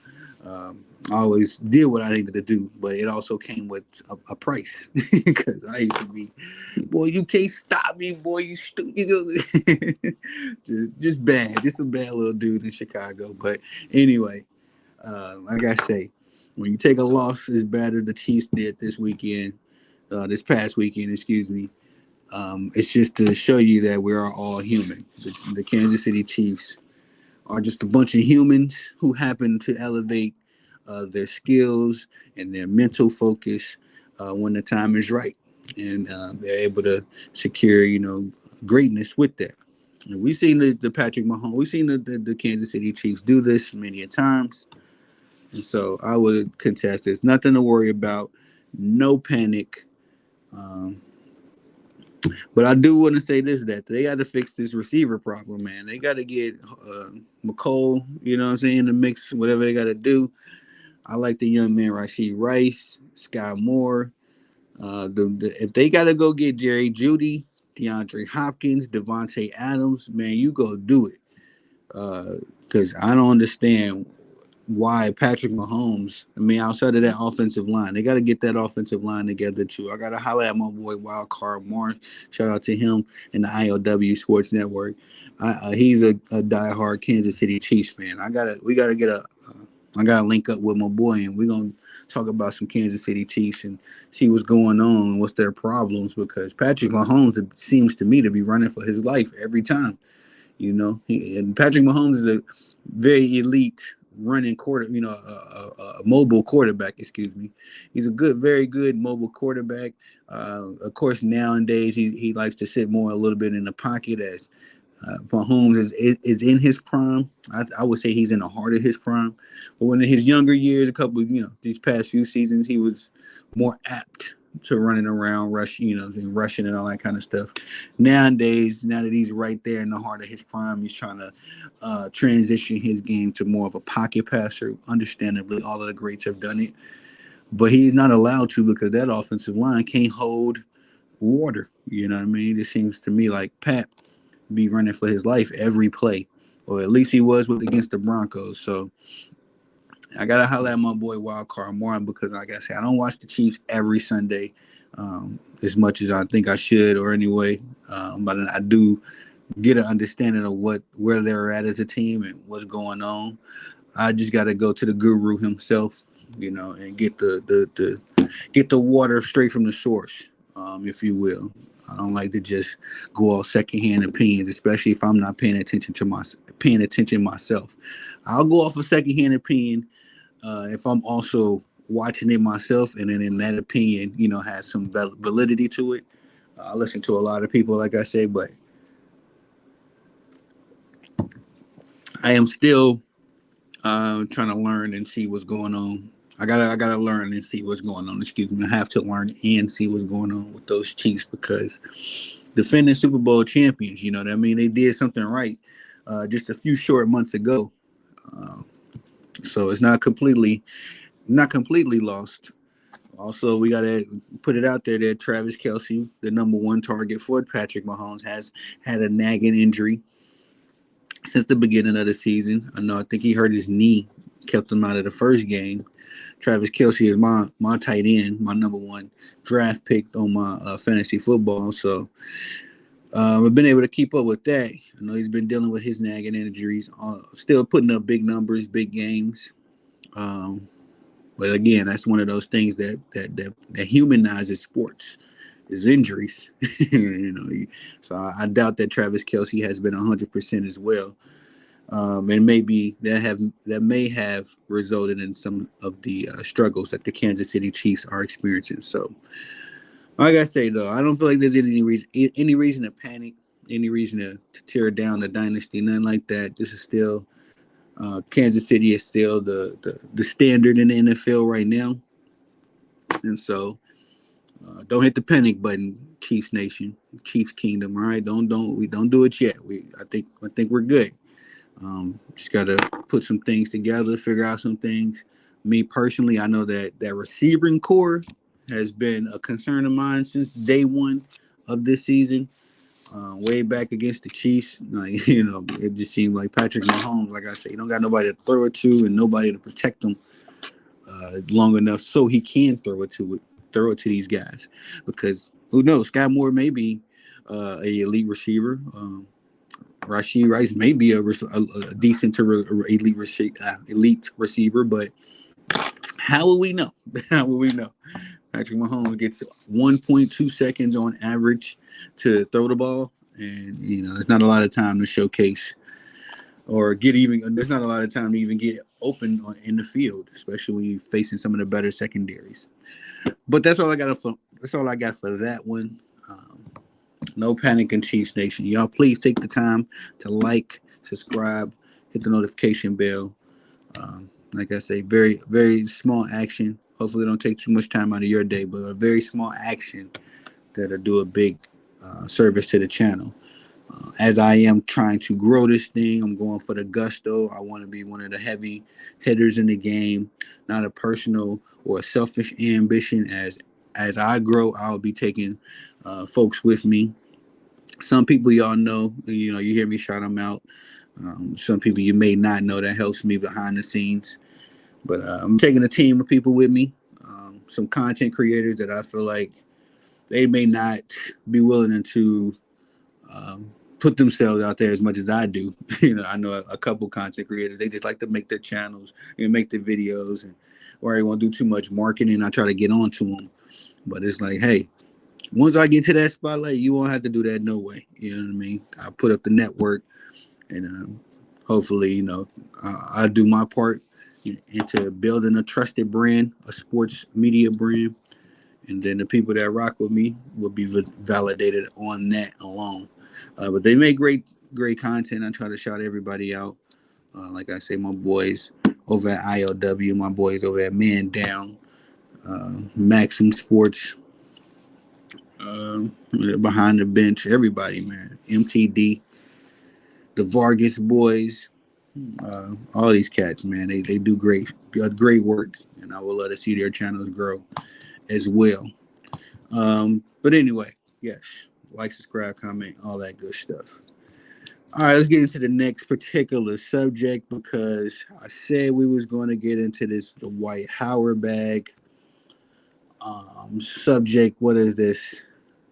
I always did what I needed to do, but it also came with a price because I used to be, boy, you can't stop me, boy, you stupid. just bad, just a bad little dude in Chicago. But anyway, like I say, when you take a loss as bad as the Chiefs did this past weekend, excuse me, it's just to show you that we are all human. The Kansas City Chiefs are just a bunch of humans who happen to elevate their skills and their mental focus when the time is right, and they're able to secure, greatness with that. And we've seen the Patrick Mahomes, we've seen the Kansas City Chiefs do this many a times, and so I would contest. There's nothing to worry about, no panic. Um, But I do want to say this: that they got to fix this receiver problem, man. They got to get McCole, what I'm saying, in the mix, whatever they got to do. I like the young man Rashid Rice, Sky Moore. If they got to go get Jerry Judy, DeAndre Hopkins, Devontae Adams, man, you go do it. Because I don't understand why Patrick Mahomes, outside of that offensive line, they got to get that offensive line together too. I got to highlight at my boy Wild Card Marsh. Shout out to him and the ILW Sports Network. He's a diehard Kansas City Chiefs fan. I gotta link up with my boy and we're gonna talk about some Kansas City Chiefs and see what's going on, what's their problems, because Patrick Mahomes seems to me to be running for his life every time. And Patrick Mahomes is a very elite running mobile quarterback. Excuse me. He's a very good mobile quarterback. Of course, nowadays he likes to sit more a little bit in the pocket as Mahomes is in his prime. I would say he's in the heart of his prime. But when in his younger years, these past few seasons, he was more apt to running around, and rushing and all that kind of stuff. Nowadays, now that he's right there in the heart of his prime, he's trying to transition his game to more of a pocket passer. Understandably, all of the greats have done it, but he's not allowed to because that offensive line can't hold water. You know what I mean? It seems to me like Pat be running for his life every play, or at least he was against the Broncos. So I gotta holler at my boy Wildcard Martin because, like I said, I don't watch the Chiefs every Sunday as much as I think I should, or anyway. But I do get an understanding of where they're at as a team and what's going on. I just got to go to the guru himself, and get the water straight from the source, if you will. I don't like to just go off secondhand opinions, especially if I'm not paying attention myself. I'll go off a secondhand opinion if I'm also watching it myself, and then in that opinion, has some validity to it. I listen to a lot of people, like I say, but I am still trying to learn and see what's going on. I gotta learn and see what's going on. Excuse me. I have to learn and see what's going on with those Chiefs because defending Super Bowl champions, you know what I mean? They did something right just a few short months ago. Uh, so it's not completely lost. Also, we gotta put it out there that Travis Kelsey, the number one target for Patrick Mahomes, has had a nagging injury since the beginning of the season. I think he hurt his knee, kept him out of the first game. Travis Kelsey is my tight end, my number one draft pick on my fantasy football. So I've been able to keep up with that. I know he's been dealing with his nagging injuries, still putting up big numbers, big games. Um, but again, that's one of those things that humanizes sports is injuries. So I doubt that Travis Kelsey has been 100% as well. And maybe that may have resulted in some of the struggles that the Kansas City Chiefs are experiencing. So, like I say though, I don't feel like there's any reason to panic, any reason to tear down the dynasty, nothing like that. This is still Kansas City is still the standard in the NFL right now, and so don't hit the panic button, Chiefs Nation, Chiefs Kingdom. All right, we don't do it yet. I think we're good. Just got to put some things together, figure out some things. Me personally, I know that receiving core has been a concern of mine since day one of this season. Way back against the Chiefs, it just seemed like Patrick Mahomes, like I said, he don't got nobody to throw it to and nobody to protect him long enough so he can throw it to these guys. Because who knows, Sky Moore may be a elite receiver. Rashid Rice may be a decent to elite receiver, but how will we know? How will we know? Patrick Mahomes gets 1.2 seconds on average to throw the ball, and there's not a lot of time to showcase or get even. There's not a lot of time to even get open in the field, especially when you're facing some of the better secondaries. But that's all I got for. That's all I got for that one. No panic in Chiefs Nation. Y'all, please take the time to like, subscribe, hit the notification bell. Like I say, very, very small action. Hopefully, it don't take too much time out of your day, but a very small action that'll do a big service to the channel. As I am trying to grow this thing, I'm going for the gusto. I want to be one of the heavy hitters in the game, not a personal or a selfish ambition. As I grow, I'll be taking folks with me. Some people y'all know, you hear me shout them out. Some people you may not know that helps me behind the scenes. But I'm taking a team of people with me, some content creators that I feel like they may not be willing to put themselves out there as much as I do. I know a couple content creators, they just like to make their channels and make their videos, or they won't do too much marketing. I try to get onto them. But it's like, hey, once I get to that spotlight, you won't have to do that no way. You know what I mean? I put up the network, and hopefully, I do my part into building a trusted brand, a sports media brand, and then the people that rock with me will be validated on that alone. But they make great content. I try to shout everybody out. Like I say, my boys over at ILW, my boys over at Man Down, Maxim Sports, behind the bench, everybody, man. MTD, the Vargas boys, all these cats, man. They do great work, and I will let us see their channels grow as well. But anyway, yes, like, subscribe, comment, all that good stuff. All right, let's get into the next particular subject because I said we was going to get into this the White Howard bag subject. What is this?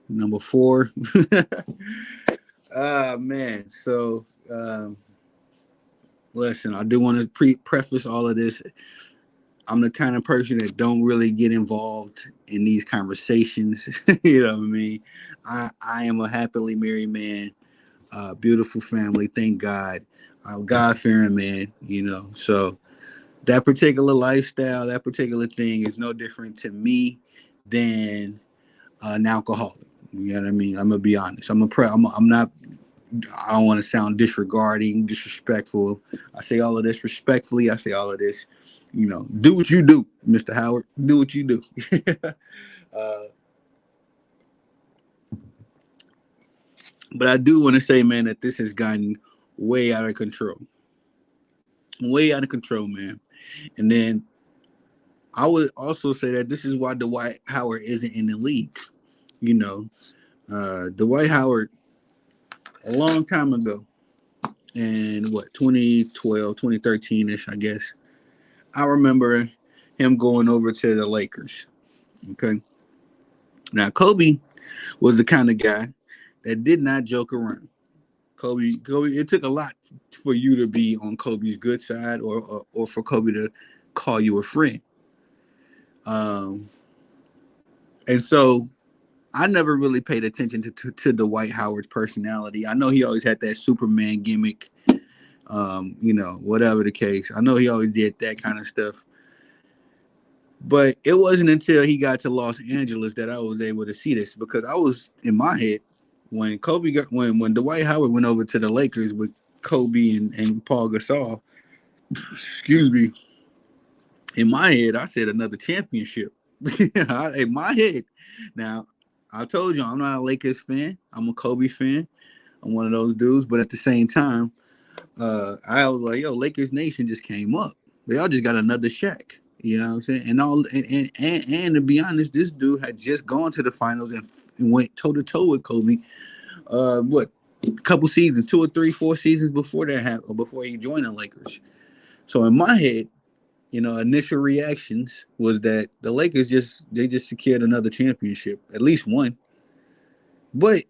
Number four. Ah man. So listen, I do want to preface all of this. I'm the kind of person that don't really get involved in these conversations. You know what I mean? I am a happily married man, beautiful family, thank God. I'm God fearing man, you know. So that particular lifestyle, that particular thing is no different to me than an alcoholic. You know what I mean? I'm gonna be honest. I'm not. I don't want to sound disregarding, disrespectful. I say all of this respectfully. I say all of this. You know, do what you do, Mr. Howard. Do what you do. uh, but I do want to say, man, that this has gotten way out of control. Way out of control, man. And then I would also say that this is why Dwight Howard isn't in the league. You know, Dwight Howard, a long time ago, in what, 2012, 2013 ish, I guess, I remember him going over to the Lakers. Okay. Now, Kobe was the kind of guy that did not joke around. Kobe, it took a lot for you to be on Kobe's good side or for Kobe to call you a friend. Um, and so I never really paid attention to Dwight Howard's personality. I know he always had that Superman gimmick, you know, whatever the case. I know he always did that kind of stuff. But it wasn't until he got to Los Angeles that I was able to see this because I was in my head when when Dwight Howard went over to the Lakers with Kobe and Paul Gasol. Excuse me. In my head, I said another championship. In my head. Now, I told you I'm not a Lakers fan. I'm a Kobe fan. I'm one of those dudes. But at the same time, I was like, yo, Lakers Nation just came up. They all just got another Shaq. You know what I'm saying? And to be honest, this dude had just gone to the finals and went toe to toe with Kobe. What, a couple seasons, 2 or 3, 4 seasons before that happened, or before he joined the Lakers. So in my head, you know, initial reactions was that the Lakers just secured another championship, at least one. But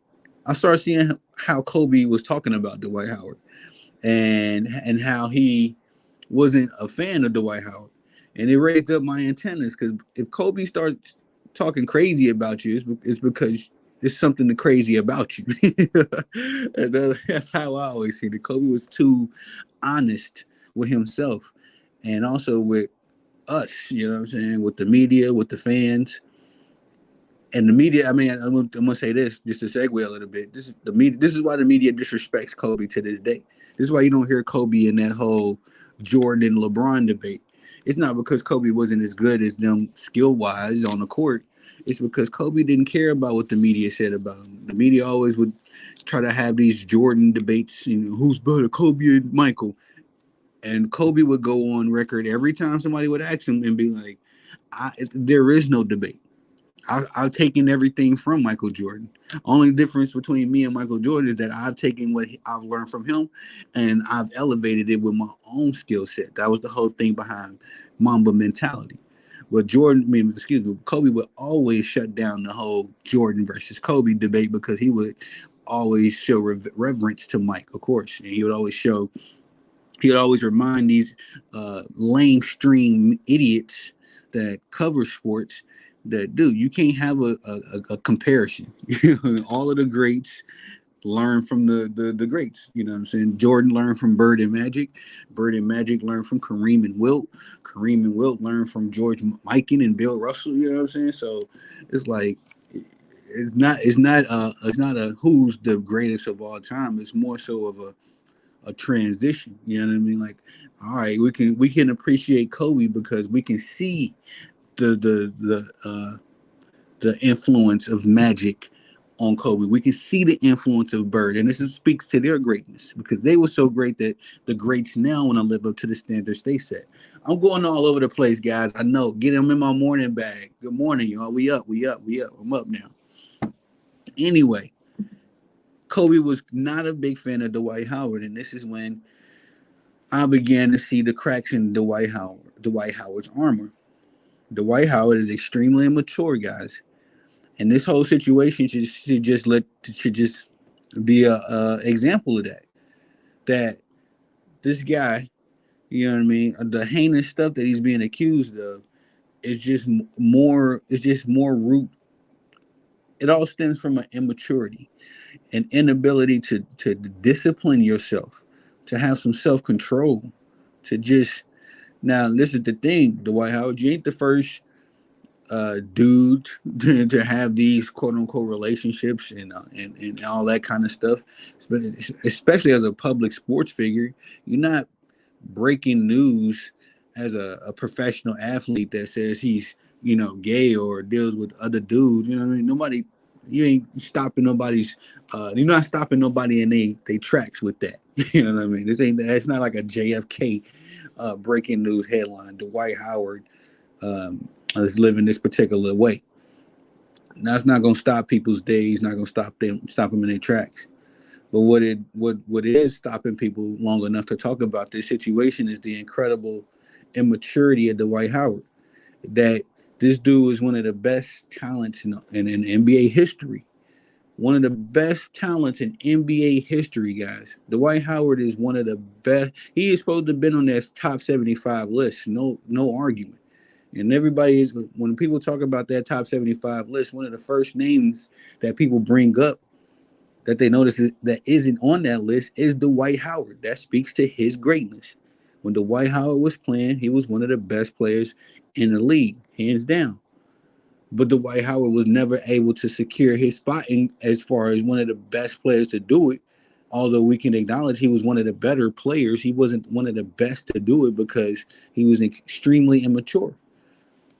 I started seeing how Kobe was talking about Dwight Howard and how he wasn't a fan of Dwight Howard, and it raised up my antennas because if Kobe starts talking crazy about you, it's because it's something crazy about you. And that's how I always see it. Kobe was too honest with himself, and also with us. You know what I'm saying? With the media, with the fans, and the media. I mean, I'm gonna say this just to segue a little bit. This is the media. This is why the media disrespects Kobe to this day. This is why you don't hear Kobe in that whole Jordan and LeBron debate. It's not because Kobe wasn't as good as them skill wise on the court. It's because Kobe didn't care about what the media said about him. The media always would try to have these Jordan debates. You know, who's better, Kobe or Michael? And Kobe would go on record every time somebody would ask him and be like, "There is no debate. I've taken everything from Michael Jordan. Only difference between me and Michael Jordan is that I've taken what I've learned from him, and I've elevated it with my own skill set. That was the whole thing behind Mamba mentality. But Kobe would always shut down the whole Jordan versus Kobe debate because he would always show reverence to Mike, of course, and he would always remind these lamestream idiots that cover sports that, dude, you can't have a comparison. All of the greats learn from the greats. You know what I'm saying? Jordan learned from Bird and Magic. Bird and Magic learned from Kareem and Wilt. Kareem and Wilt learned from George Mikan and Bill Russell. You know what I'm saying? So it's like it's not a who's the greatest of all time. It's more so of a transition. You know what I mean? Like, all right, we can appreciate Kobe because we can see the influence of Magic on Kobe. We can see the influence of Bird, and speaks to their greatness because they were so great that the greats now want to live up to the standards they set. I'm going all over the place, guys. I know. Get them in my morning bag. Good morning, y'all. We up. I'm up now. Anyway, Kobe was not a big fan of Dwight Howard, and this is when I began to see the cracks in Dwight Howard's armor. Dwight Howard is extremely immature, guys, and this whole situation should just be a example of that. That this guy, you know what I mean, the heinous stuff that he's being accused of is just more. It's just more root. It all stems from an immaturity, an inability to discipline yourself, to have some self control, to just now. This is the thing, Dwight Howard. You ain't the first dude to have these quote unquote relationships and all that kind of stuff. Especially as a public sports figure, you're not breaking news as a professional athlete that says he's gay or deals with other dudes. You know what I mean? Nobody, you ain't stopping nobody's. You're not stopping nobody in they tracks with that. You know what I mean? It's not like a JFK breaking news headline. Dwight Howard is living this particular way. That's not gonna stop people's days. Not gonna stop them in their tracks. But what is stopping people long enough to talk about this situation is the incredible immaturity of Dwight Howard. That this dude is one of the best talents in NBA history. One of the best talents in NBA history, guys. Dwight Howard is one of the best. He is supposed to have been on that top 75 list. No argument. And everybody is, when people talk about that top 75 list, one of the first names that people bring up that they notice that isn't on that list is Dwight Howard. That speaks to his greatness. When Dwight Howard was playing, he was one of the best players in the league, hands down. But Dwight Howard was never able to secure his spot in as far as one of the best players to do it. Although we can acknowledge he was one of the better players, he wasn't one of the best to do it because he was extremely immature.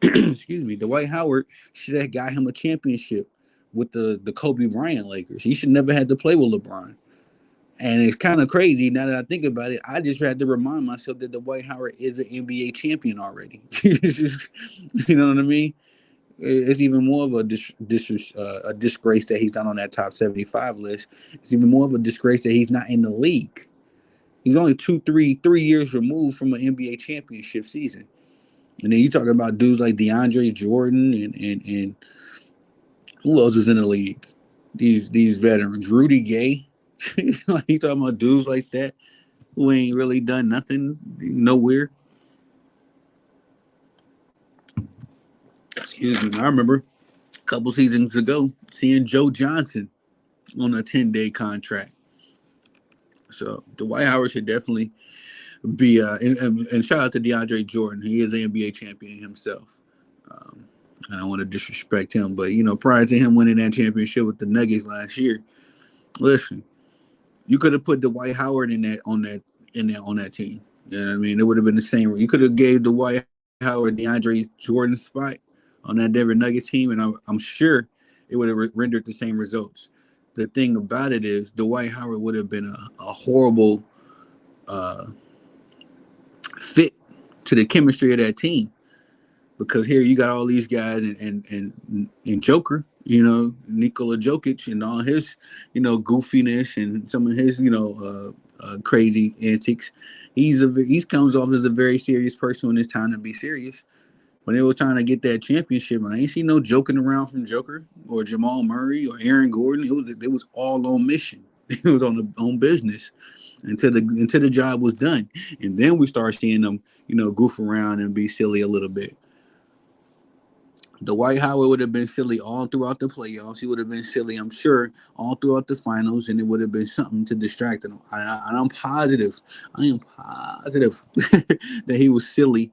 Excuse me. Dwight Howard should have got him a championship with the Kobe Bryant Lakers. He should never had to play with LeBron. And it's kind of crazy now that I think about it. I just had to remind myself that Dwight Howard is an NBA champion already. You know what I mean? It's even more of a disgrace that he's not on that top 75 list. It's even more of a disgrace that he's not in the league. He's only 3 years removed from an NBA championship season. And then you talking about dudes like DeAndre Jordan and who else is in the league? These veterans, Rudy Gay. Like you talking about dudes like that who ain't really done nothing nowhere. Excuse me. I remember a couple seasons ago seeing Joe Johnson on a 10-day contract. So Dwight Howard should definitely be and shout out to DeAndre Jordan. He is an NBA champion himself. I don't want to disrespect him, but prior to him winning that championship with the Nuggets last year, listen, you could have put Dwight Howard on that team. You know what I mean? It would have been the same. You could have gave Dwight Howard DeAndre Jordan spot on that Denver Nuggets team, and I'm sure it would have rendered the same results. The thing about it is Dwight Howard would have been a horrible uh, fit to the chemistry of that team. Because here you got all these guys and Joker, Nikola Jokic and all his, goofiness and some of his, crazy antics. He comes off as a very serious person when it's time to be serious. When they were trying to get that championship, I ain't see no joking around from Joker or Jamal Murray or Aaron Gordon. It was all on mission. It was on business until the job was done, and then we start seeing them, goof around and be silly a little bit. Dwight Howard would have been silly all throughout the playoffs. He would have been silly, I'm sure, all throughout the finals, and it would have been something to distract him. And I am positive that he was silly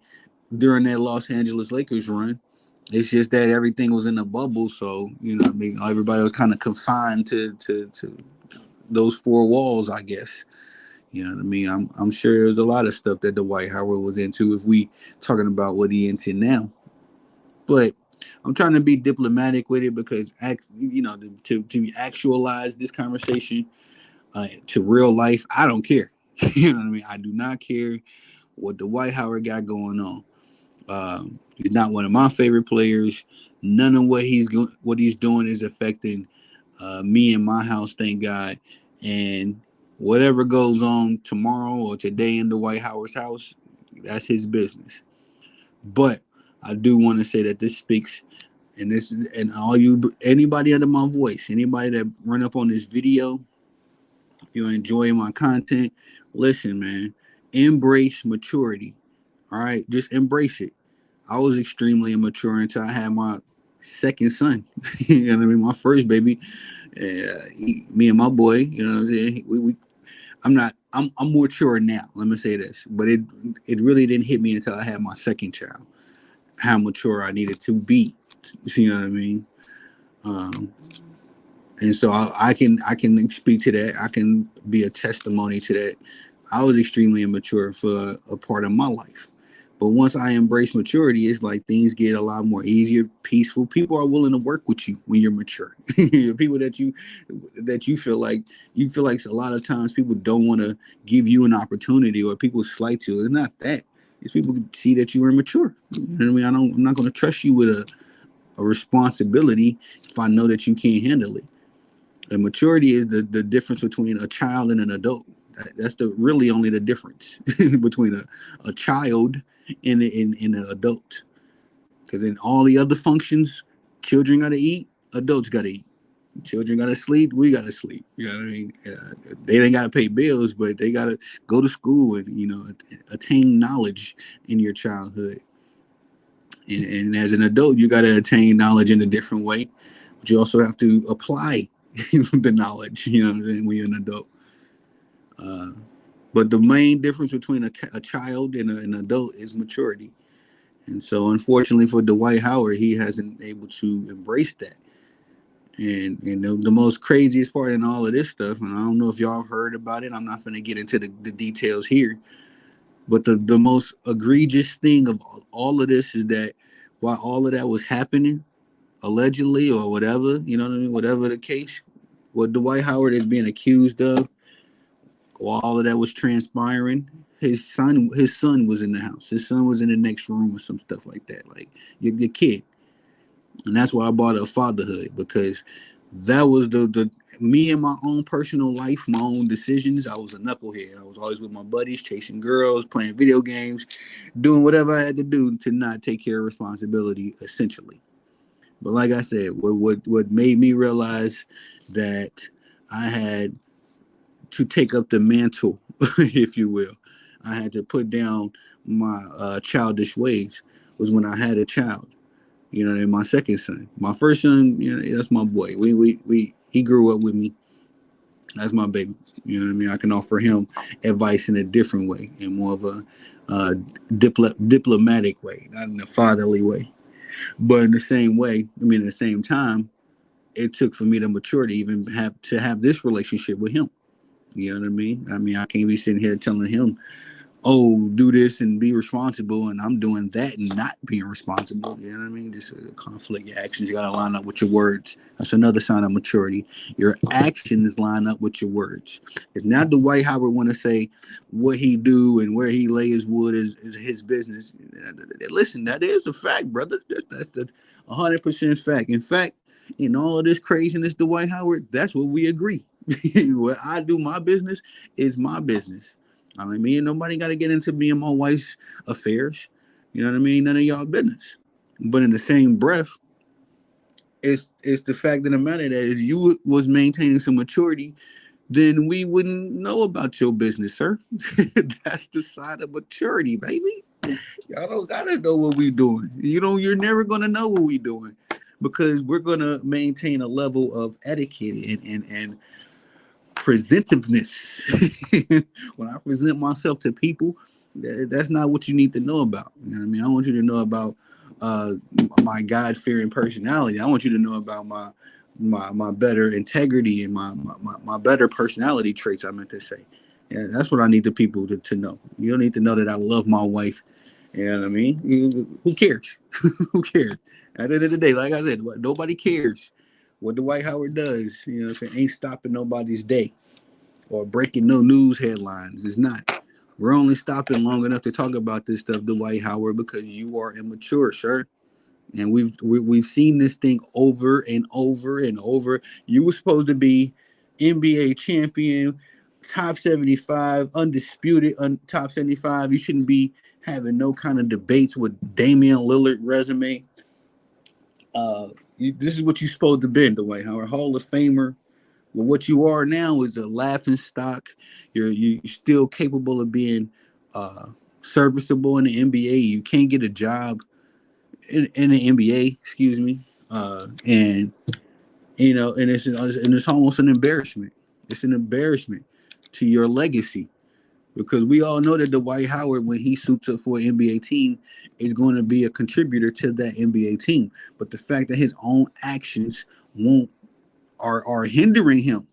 during that Los Angeles Lakers run. It's just that everything was in a bubble, so what I mean, everybody was kind of confined to those four walls, I guess. You know what I mean? I'm sure there's a lot of stuff that Dwight Howard was into if we talking about what he into now. But I'm trying to be diplomatic with it because, to actualize this conversation to real life, I don't care. You know what I mean? I do not care what Dwight Howard got going on. He's not one of my favorite players. None of what he's doing is affecting Me and my house, thank God. And whatever goes on tomorrow or today in Dwight Howard's house, that's his business. But I do want to say that this speaks, and this and all you anybody under my voice, anybody that run up on this video, if you enjoy my content, listen, man, embrace maturity. All right, just embrace it. I was extremely immature until I had my second son. You know what I mean? My first baby. Me and my boy. You know what I'm saying? I'm not. I'm more mature now. Let me say this, but it really didn't hit me until I had my second child. How mature I needed to be. You know what I mean? Um, and so I can speak to that. I can be a testimony to that. I was extremely immature for a part of my life, but once I embrace maturity, it's like things get a lot more easier, peaceful. People are willing to work with you when you're mature. People that you feel like a lot of times people don't want to give you an opportunity, or people slight you. It's not that. It's people see that you are immature. You know what I mean? I'm not going to trust you with a responsibility if I know that you can't handle it. And maturity is the difference between a child and an adult. That's the really only the difference between a child and an adult. Because in all the other functions, children got to eat, adults got to eat. Children got to sleep, we got to sleep. You know what I mean? They ain't got to pay bills, but they got to go to school and, attain knowledge in your childhood. And as an adult, you got to attain knowledge in a different way, but you also have to apply the knowledge, what I'm saying, when you're an adult. Uh, but the main difference between a child and an adult is maturity. And so, unfortunately for Dwight Howard, he hasn't able to embrace that. And the most craziest part in all of this stuff, and I don't know if y'all heard about it, I'm not going to get into the details here, but the most egregious thing of all of this is that while all of that was happening, allegedly or whatever, you know what I mean, whatever the case, what Dwight Howard is being accused of, while all of that was transpiring, his son was in the house. His son was in the next room or some stuff like that. Like your kid. And that's why I brought up fatherhood, because that was the me and my own personal life, my own decisions. I was a knucklehead. I was always with my buddies, chasing girls, playing video games, doing whatever I had to do to not take care of responsibility, essentially. But like I said, what made me realize that I had to take up the mantle, if you will, I had to put down my childish ways, was when I had a child. And my second son, my first son, that's my boy. We he grew up with me. That's my baby. You know what I mean? I can offer him advice in a different way, in more of a uh, diplomatic way, not in a fatherly way. But in the same way, I mean, at the same time, it took for me to mature to even have this relationship with him. You know what I mean? I mean, I can't be sitting here telling him, "Oh, do this and be responsible," and I'm doing that and not being responsible. You know what I mean? Just a conflict. Your actions, you got to line up with your words. That's another sign of maturity. Your actions line up with your words. It's not the White Howard want to say what he do and where he lay his wood is his business. Listen, that is a fact, brother. That's the 100% fact. In fact, in all of this craziness, Dwight Howard, that's what we agree. What I do, my business is my business. I mean, me and nobody got to get into me and my wife's affairs. You know what I mean? None of y'all business. But in the same breath, it's the fact of the matter that if you was maintaining some maturity, then we wouldn't know about your business, sir. That's the side of maturity, baby. Y'all don't gotta know what we doing. You're never gonna know what we doing, because we're gonna maintain a level of etiquette and presentiveness. When I present myself to people, that's not what you need to know about. You know what I mean? I want you to know about uh, my God fearing personality. I want you to know about my better integrity and my better personality traits. I meant to say. Yeah, that's what I need the people to know. You don't need to know that I love my wife. You know what I mean? Who cares? Who cares? At the end of the day, like I said, nobody cares. What Dwight Howard does, ain't stopping nobody's day or breaking no news headlines. It's not. We're only stopping long enough to talk about this stuff, Dwight Howard, because you are immature, sir. And we've seen this thing over and over and over. You were supposed to be NBA champion, top 75, undisputed top 75. You shouldn't be having no kind of debates with Damian Lillard resume. This is what you're supposed to be, Dwight Howard, Hall of Famer. Well, what you are now is a laughing stock. You're still capable of being uh, serviceable in the NBA. You can't get a job in the NBA, excuse me, and it's almost an embarrassment. It's an embarrassment to your legacy because we all know that Dwight Howard, when he suits up for an NBA team, is going to be a contributor to that NBA team. But the fact that his own actions won't are hindering him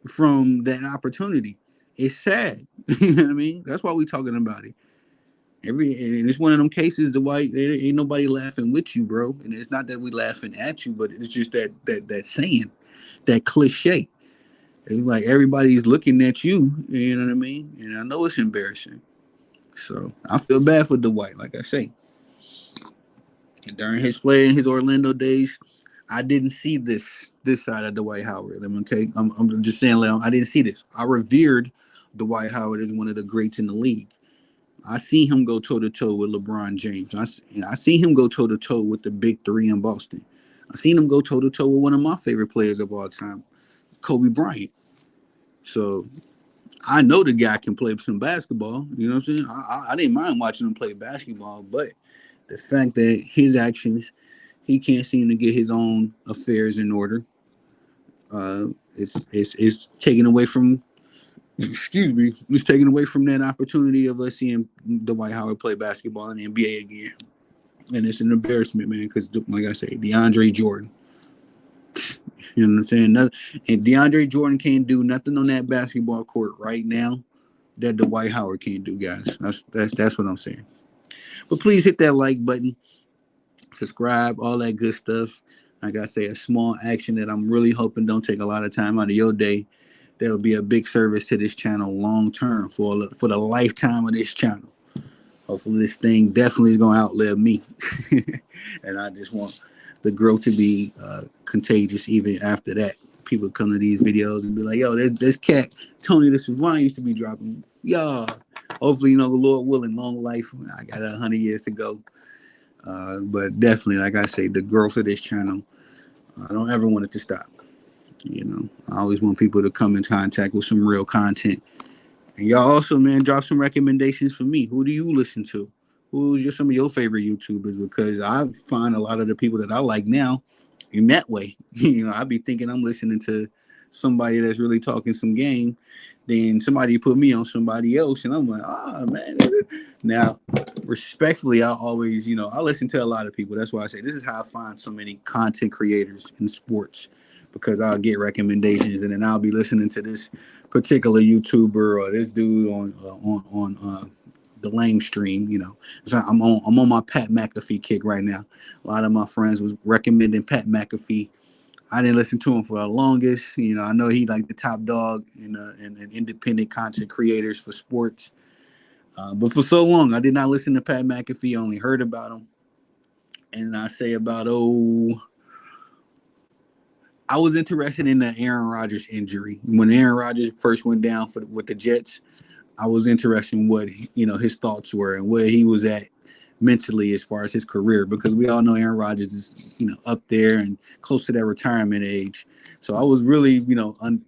from that opportunity is sad. You know what I mean? That's why we're talking about it. And it's one of them cases the white there ain't nobody laughing with you, bro. And it's not that we laughing at you, but it's just that saying, that cliche. It's like everybody's looking at you, you know what I mean? And I know it's embarrassing. So I feel bad for Dwight, like I say. And during his play in his Orlando days, I didn't see this side of Dwight Howard. Okay, I'm just saying, Leon, I didn't see this. I revered Dwight Howard as one of the greats in the league. I see him go toe to toe with LeBron James. I see him go toe to toe with the big three in Boston. I seen him go toe to toe with one of my favorite players of all time, Kobe Bryant. So I know the guy can play some basketball. You know what I'm saying? I didn't mind watching him play basketball, but the fact that his actions, he can't seem to get his own affairs in order. It's taken away from excuse me, it's taken away from that opportunity of us seeing Dwight Howard play basketball in the NBA again. And it's an embarrassment, man, because, like I say, DeAndre Jordan. You know what I'm saying? And DeAndre Jordan can't do nothing on that basketball court right now that Dwight Howard can't do, guys. That's what I'm saying. But please hit that like button, subscribe, all that good stuff. Like I say, a small action that I'm really hoping don't take a lot of time out of your day. That'll be a big service to this channel long term for the lifetime of this channel. Hopefully, this thing definitely is gonna outlive me, and I just want the growth to be contagious even after that. People come to these videos and be like, "Yo, this cat Tony the Savant used to be dropping." Yo, hopefully, the Lord willing, long life. I got 100 years to go, but definitely, like I say, the growth of this channel. I don't ever want it to stop. I always want people to come in contact with some real content. And y'all also, man, drop some recommendations for me. Who do you listen to? Some of your favorite YouTubers? Because I find a lot of the people that I like now in that way. I be thinking I'm listening to somebody that's really talking some game. Then somebody put me on somebody else, and I'm like, man. Now, respectfully, I always, I listen to a lot of people. That's why I say this is how I find so many content creators in sports, because I'll get recommendations, and then I'll be listening to this particular YouTuber or this dude on the lame stream. So I'm on my Pat McAfee kick right now. A lot of my friends was recommending Pat McAfee. I didn't listen to him for the longest. I know he like the top dog in independent content creators for sports. But for so long, I did not listen to Pat McAfee. I only heard about him. And I say about, I was interested in the Aaron Rodgers injury. When Aaron Rodgers first went down with the Jets, I was interested in what, his thoughts were and where he was at mentally as far as his career, because we all know Aaron Rodgers is, up there and close to that retirement age. So I was really,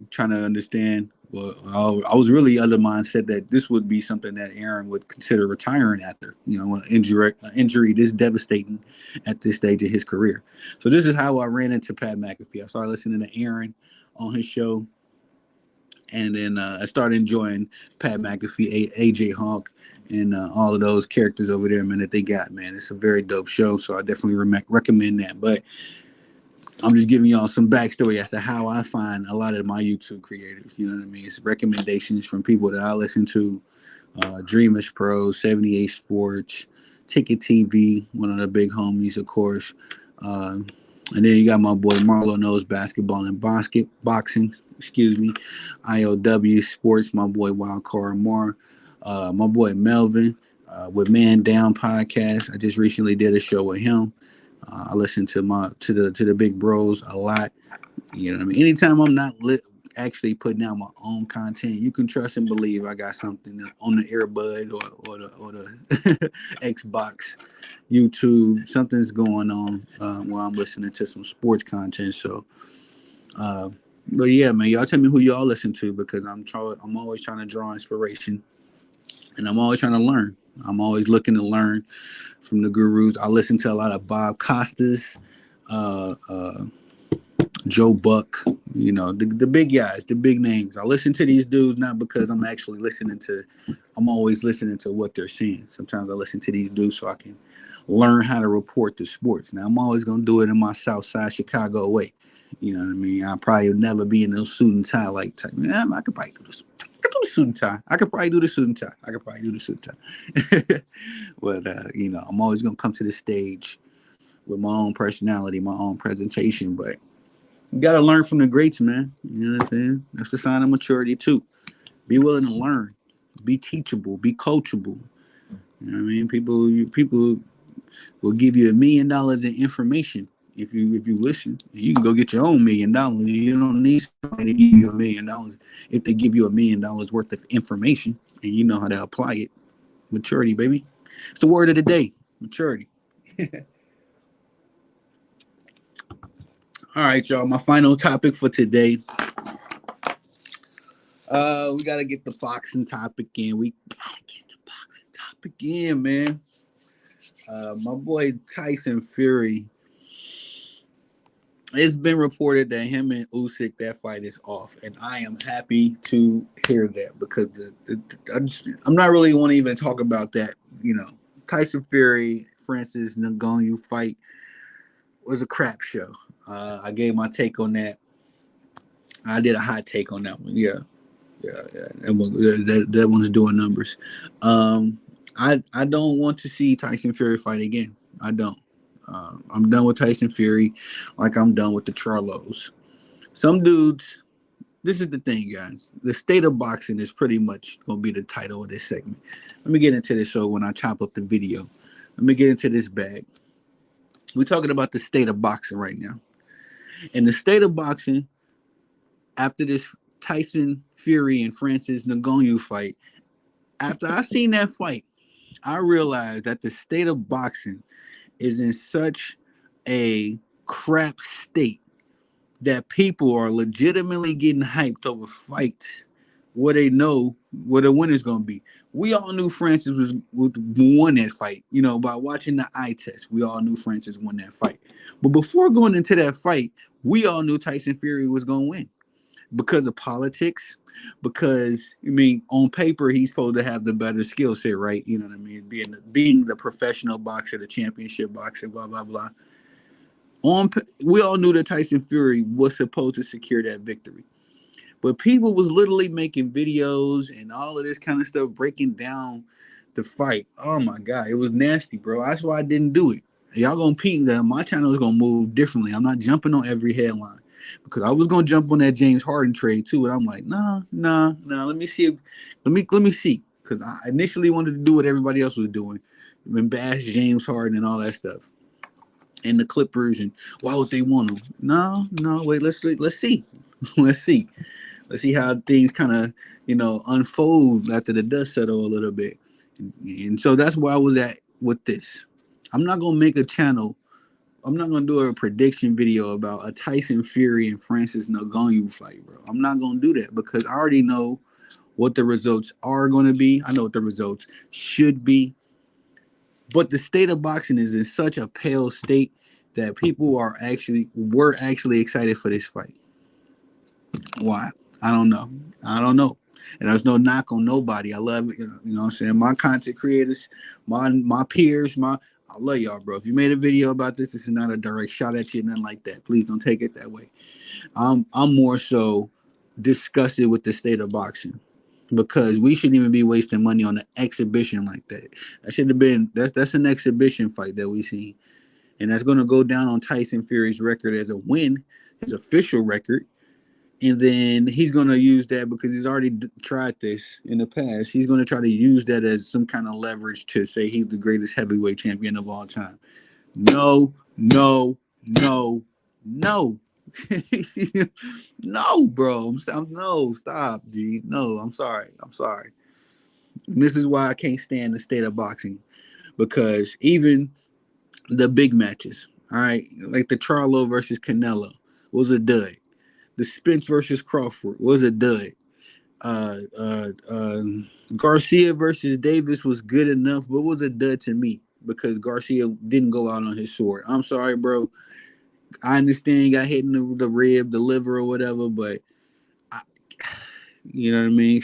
trying to understand. Well, I was really under mindset that this would be something that Aaron would consider retiring after, an injury this devastating at this stage of his career. So this is how I ran into Pat McAfee. I started listening to Aaron on his show, and then I started enjoying Pat McAfee, AJ Hawk, and all of those characters over there, man, that they got, man. It's a very dope show, so I definitely recommend that. But I'm just giving y'all some backstory as to how I find a lot of my YouTube creators. You know what I mean? It's recommendations from people that I listen to. Dreamish Pro, 78 Sports, Ticket TV, one of the big homies, of course. And then you got my boy Marlo Knows Basketball and Boxing. Excuse me. IOW Sports, my boy Wildcard Mar. My boy Melvin with Man Down Podcast. I just recently did a show with him. I listen to the big bros a lot. You know what I mean? Anytime I'm not actually putting out my own content, you can trust and believe I got something on the earbud or the Xbox, YouTube. Something's going on while I'm listening to some sports content. So, uh, but yeah, man, y'all tell me who y'all listen to because I'm always trying to draw inspiration and I'm always trying to learn. I'm always looking to learn from the gurus. I listen to a lot of Bob Costas, uh, uh, Joe Buck, the big guys, the big names. I listen to these dudes not because I'm always listening to what they're saying. Sometimes I listen to these dudes so I can learn how to report the sports. Now, I'm always going to do it in my South Side Chicago way. You know what I mean? I probably would never be in no suit and tie like type. Man, I could probably do this. I could do the suit and tie. I could probably do the suit and tie. I could probably do the suit and tie. But, I'm always going to come to the stage with my own personality, my own presentation. But you got to learn from the greats, man. You know what I'm saying? That's the sign of maturity, too. Be willing to learn. Be teachable. Be coachable. You know what I mean? People will give you $1 million in information if you listen. You can go get your own $1 million. You don't need somebody to give you $1 million if they give you $1 million worth of information and you know how to apply it. Maturity, baby. It's the word of the day. Maturity. All right, y'all. My final topic for today. We gotta get the boxing topic in. We gotta get the boxing topic in, man. My boy Tyson Fury. It's been reported that him and Usyk, that fight is off, and I am happy to hear that because I'm not really want to even talk about that. Tyson Fury, Francis Ngannou fight was a crap show. I gave my take on that. I did a hot take on that one. Yeah. That one's doing numbers. I don't want to see Tyson Fury fight again. I don't. I'm done with Tyson Fury, like I'm done with the Charlos. Some dudes. This is the thing, guys. The state of boxing is pretty much gonna be the title of this segment. Let me get into this show when I chop up the video. Let me get into this bag. We're talking about the state of boxing right now, and the state of boxing after this Tyson Fury and Francis Ngannou fight. After I seen that fight, I realized that the state of boxing is in such a crap state that people are legitimately getting hyped over fights where they know where the winner's gonna be. We all knew Francis would won that fight, by watching the eye test. We all knew Francis won that fight. But before going into that fight, we all knew Tyson Fury was gonna win because of politics. Because on paper he's supposed to have the better skill set, right? You know what I mean? Being the professional boxer, the championship boxer, blah blah blah. We all knew that Tyson Fury was supposed to secure that victory, but people was literally making videos and all of this kind of stuff breaking down the fight. Oh my god, it was nasty, bro. That's why I didn't do it. Y'all gonna peek that my channel is gonna move differently. I'm not jumping on every headline because I was gonna jump on that James Harden trade too, and I'm like, nah. Let me see. Let me see, because I initially wanted to do what everybody else was doing, and bash James Harden and all that stuff, and the Clippers, and why would they want them? No, wait. Let's see. let's see. Let's see how things kind of unfold after the dust settle a little bit, and so that's where I was at with this. I'm not gonna make a channel. I'm not gonna do a prediction video about a Tyson Fury and Francis Ngannou fight, bro. I'm not gonna do that because I already know what the results are gonna be. I know what the results should be, but the state of boxing is in such a pale state that people were actually excited for this fight. Why? I don't know. And there's no knock on nobody. I love it. You know what I'm saying? My content creators, my peers, I love y'all, bro. If you made a video about this is not a direct shot at you, nothing like that. Please don't take it that way. I'm more so disgusted with the state of boxing because we shouldn't even be wasting money on an exhibition like that. That should have been that's an exhibition fight that we see, and that's going to go down on Tyson Fury's record as a win, his official record. And then he's going to use that because he's already tried this in the past. He's going to try to use that as some kind of leverage to say he's the greatest heavyweight champion of all time. No, No, no, no. No, bro. No, stop, G. No, I'm sorry. I'm sorry. And this is why I can't stand the state of boxing because even the big matches, all right, like the Charlo versus Canelo was a dud. The Spence versus Crawford was a dud. Uh, uh, uh, Garcia versus Davis was good enough, but was a dud to me because Garcia didn't go out on his sword. I'm sorry, bro. I understand you got hit in the rib, the liver, or whatever, but I, you know what I mean.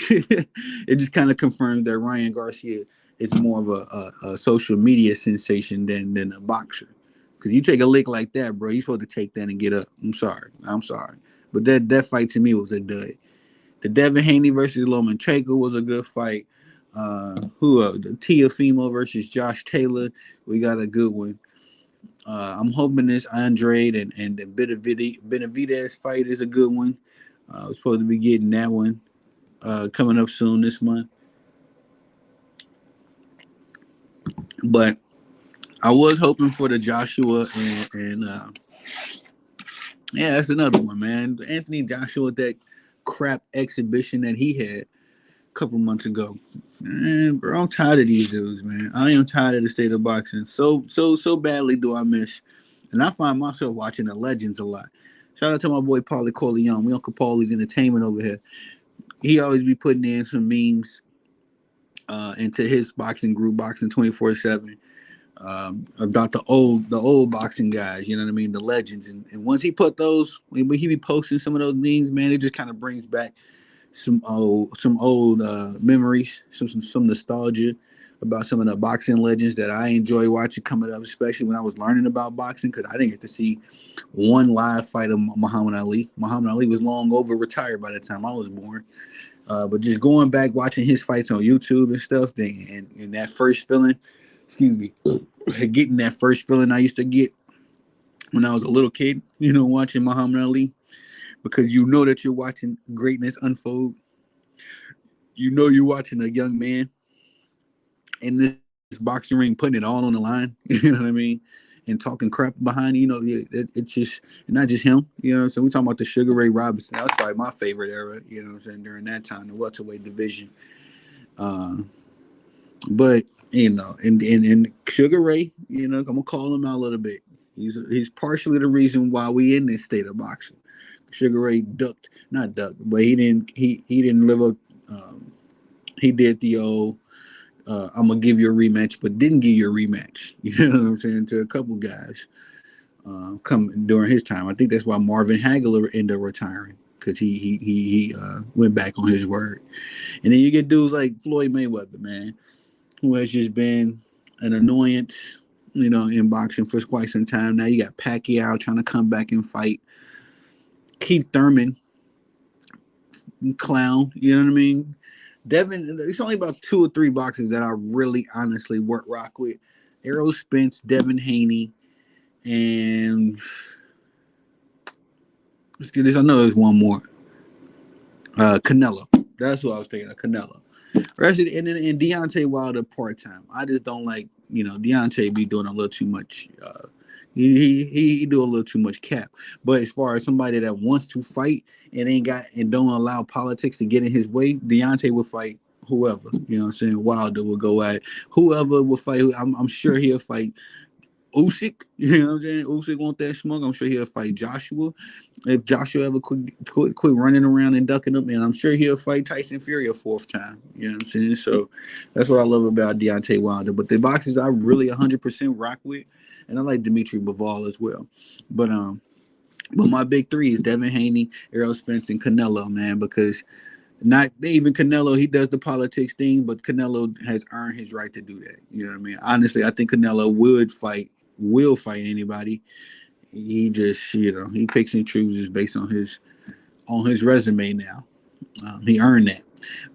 It just kind of confirms that Ryan Garcia is more of a social media sensation than a boxer. Because you take a lick like that, bro, you're supposed to take that and get up. I'm sorry, but that fight to me was a dud. The Devin Haney versus Lomachenko was a good fight. Who the Tiafimo versus Josh Taylor, we got a good one. I'm hoping this Andrade and the Benavidez fight is a good one. We're supposed to be getting that one coming up soon this month. But I was hoping for the Joshua and yeah, that's another one, man. Anthony Joshua, that crap exhibition that he had a couple months ago. Man, bro, I'm tired of these dudes, man. I am tired of the state of boxing. So badly do I miss. And I find myself watching the legends a lot. Shout out to my boy Paulie Corleone. We Uncle Paulie's entertainment over here. He always be putting in some memes into his boxing group, boxing 24/7, about the old boxing guys. You know what I mean, the legends. And once he put those, when he be posting some of those memes, man, it just kind of brings back some old memories, some nostalgia about some of the boxing legends that I enjoy watching coming up, especially when I was learning about boxing because I didn't get to see one live fight of Muhammad Ali. Muhammad Ali was long over retired by the time I was born. But just going back watching his fights on YouTube and stuff, and that first feeling, excuse me, getting that first feeling I used to get when I was a little kid, watching Muhammad Ali because you know that you're watching greatness unfold. You know you're watching a young man in this boxing ring putting it all on the line. You know what I mean? And talking crap behind you. It's just not just him. So we talking about the Sugar Ray Robinson. That was probably my favorite era. You know what I'm saying? During that time, the welterweight division. Uh, but and Sugar Ray, I'm gonna call him out a little bit. He's partially the reason why we in this state of boxing. Sugar Ray not ducked, but he didn't live up. He did the old I'm gonna give you a rematch, but didn't give you a rematch. You know what I'm saying? To a couple guys come during his time. I think that's why Marvin Hagler ended up retiring because he went back on his word. And then you get dudes like Floyd Mayweather, man, who has just been an annoyance, in boxing for quite some time. Now you got Pacquiao trying to come back and fight. Keith Thurman, clown. You know what I mean? Devin, it's only about two or three boxers that I really honestly rock with. Errol Spence, Devin Haney, and let's get this. I know there's one more. Canelo. That's what I was thinking of. Canelo. Rest of and Deontay Wilder part time. I just don't like, Deontay be doing a little too much. He do a little too much cap. But as far as somebody that wants to fight and don't allow politics to get in his way, Deontay will fight whoever. You know what I'm saying? Wilder will go at whoever will fight. I'm sure he'll fight Usyk. You know what I'm saying? Usyk want that smoke. I'm sure he'll fight Joshua. If Joshua ever quit running around and ducking up, and I'm sure he'll fight Tyson Fury a fourth time. You know what I'm saying? So that's what I love about Deontay Wilder. But the boxers I really 100% rock with, and I like Dimitri Bivol as well. But my big three is Devin Haney, Errol Spence, and Canelo, man, because not even Canelo, he does the politics thing, but Canelo has earned his right to do that. You know what I mean? Honestly, I think Canelo will fight anybody. He just, he picks and chooses based on his resume now. He earned that.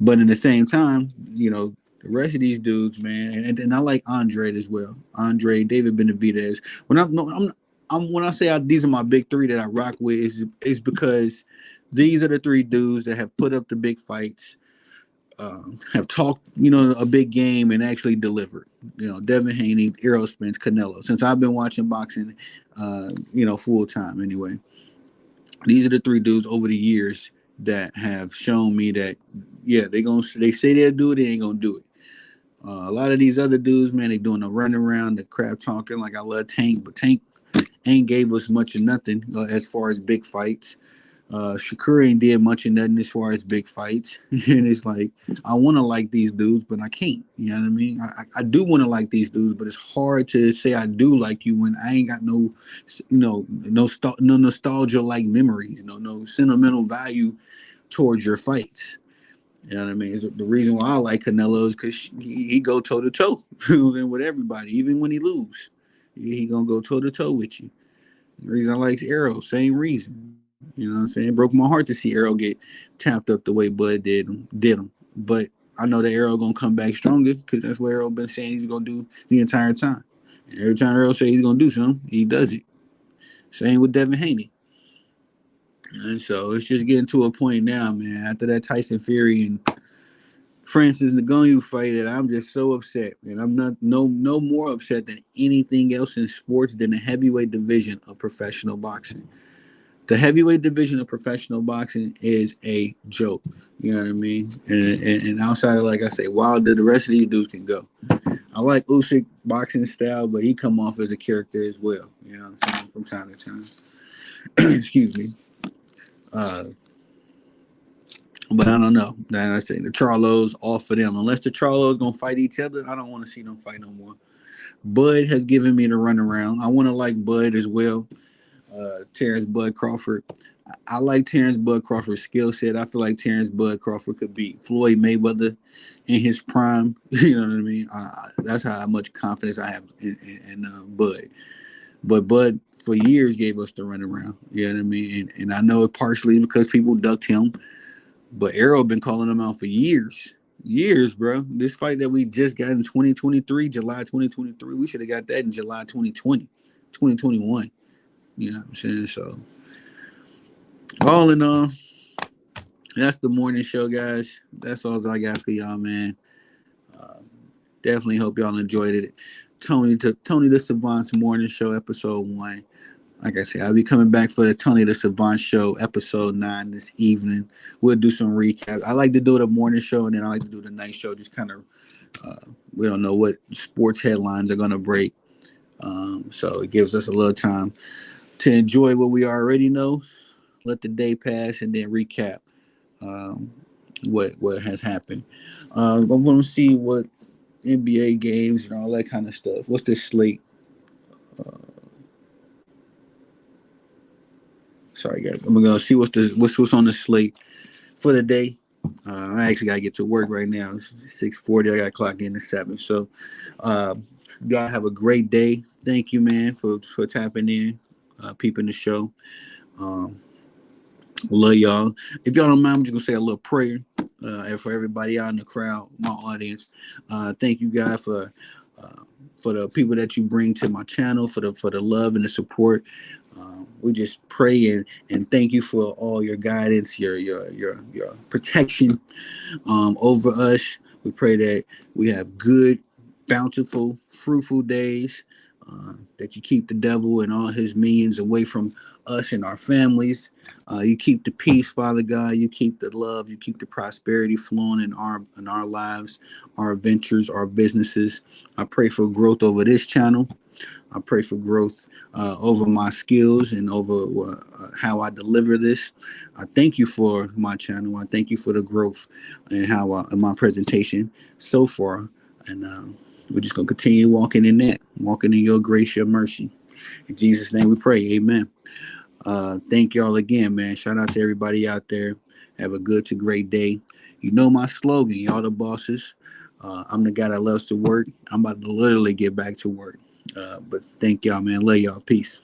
But in the same time, the rest of these dudes, man, and I like Andre as well. Andre, David Benavidez. When I'm no, I'm when I say these are my big three that I rock with is because these are the three dudes that have put up the big fights. have talked, a big game and actually delivered. Devin Haney, Errol Spence, Canelo. Since I've been watching boxing, full time anyway. These are the three dudes over the years that have shown me that, yeah, they say they'll do it, they ain't gonna do it. A lot of these other dudes, man, they doing the run around, the crap talking. Like I love Tank, but Tank ain't gave us much of nothing as far as big fights. Shakur ain't did much of nothing as far as big fights. And it's like, I want to like these dudes, but I can't. You know what I mean? I do want to like these dudes, but it's hard to say I do like you when I ain't got no, no nostalgia like memories, no sentimental value towards your fights. You know what I mean? The reason why I like Canelo is because he go toe to toe with everybody, even when he lose. He gonna go toe to toe with you. The reason I like Arrow, same reason. You know what I'm saying? It broke my heart to see Arrow get tapped up the way Bud did him. But I know that Arrow gonna come back stronger because that's what Arrow been saying he's gonna do the entire time. And every time Arrow say he's gonna do something, he does it. Same with Devin Haney. And so it's just getting to a point now, man. After that Tyson Fury and Francis Ngannou fight, that I'm just so upset, and I'm not no more upset than anything else in sports than the heavyweight division of professional boxing. The heavyweight division of professional boxing is a joke. You know what I mean? And outside of, like I say, Wilder, the rest of these dudes can go. I like Usyk boxing style, but he come off as a character as well. You know what I'm saying? From time to time. Excuse me. Uh, but I don't know. Like I say, the Charlos, all for them. Unless the Charlos gonna fight each other, I don't want to see them fight no more. Bud has given me the runaround. I want to like Bud as well. Terrence Bud Crawford. I like Terrence Bud Crawford's skill set. I feel like Terrence Bud Crawford could beat Floyd Mayweather in his prime. You know what I mean? That's how much confidence I have in Bud. But Bud for years gave us the runaround. You know what I mean? And I know it partially because people ducked him. But Arrow been calling him out for years. Years, bro. This fight that we just got in 2023, July 2023, we should have got that in July 2020, 2021. You know what I'm saying? So, all in all, that's the morning show, guys. That's all I got for y'all, man. Uh, Definitely hope y'all enjoyed it. Tony the Savant's morning show, episode 1. Like I said, I'll be coming back for the Tony the Savant show, episode 9 this evening. We'll do some recap. I like to do the morning show, and then I like to do the night show. Just kind of, we don't know what sports headlines are going to break. So it gives us a little time to enjoy what we already know, let the day pass, and then recap what has happened. I'm going to see what NBA games and all that kind of stuff. What's this slate? Sorry, guys. I'm gonna see what's on the slate for the day. I actually gotta get to work right now. It's 6:40. I gotta clock in at 7. So, uh, y'all have a great day. Thank you, man, for tapping in, peeping the show. Um, Love y'all. If y'all don't mind, I'm just gonna say a little prayer and for everybody out in the crowd, my audience. Thank you, guys, for the people that you bring to my channel, for the love and the support. We just pray and thank you for all your guidance, your protection over us. We pray that we have good, bountiful, fruitful days. That you keep the devil and all his minions away from us and our families. You keep the peace, Father God. You keep the love. You keep the prosperity flowing in our lives, our ventures, our businesses. I pray for growth over this channel. I pray for growth over my skills and over how I deliver this. I thank you for my channel. I thank you for the growth and in my presentation so far. And we're just going to continue walking in that, walking in your grace, your mercy. In Jesus' name we pray. Amen. Thank y'all again, man. Shout out to everybody out there. Have a good to great day. You know my slogan, y'all the bosses. I'm the guy that loves to work. I'm about to literally get back to work. But thank y'all, man. Love y'all. Peace.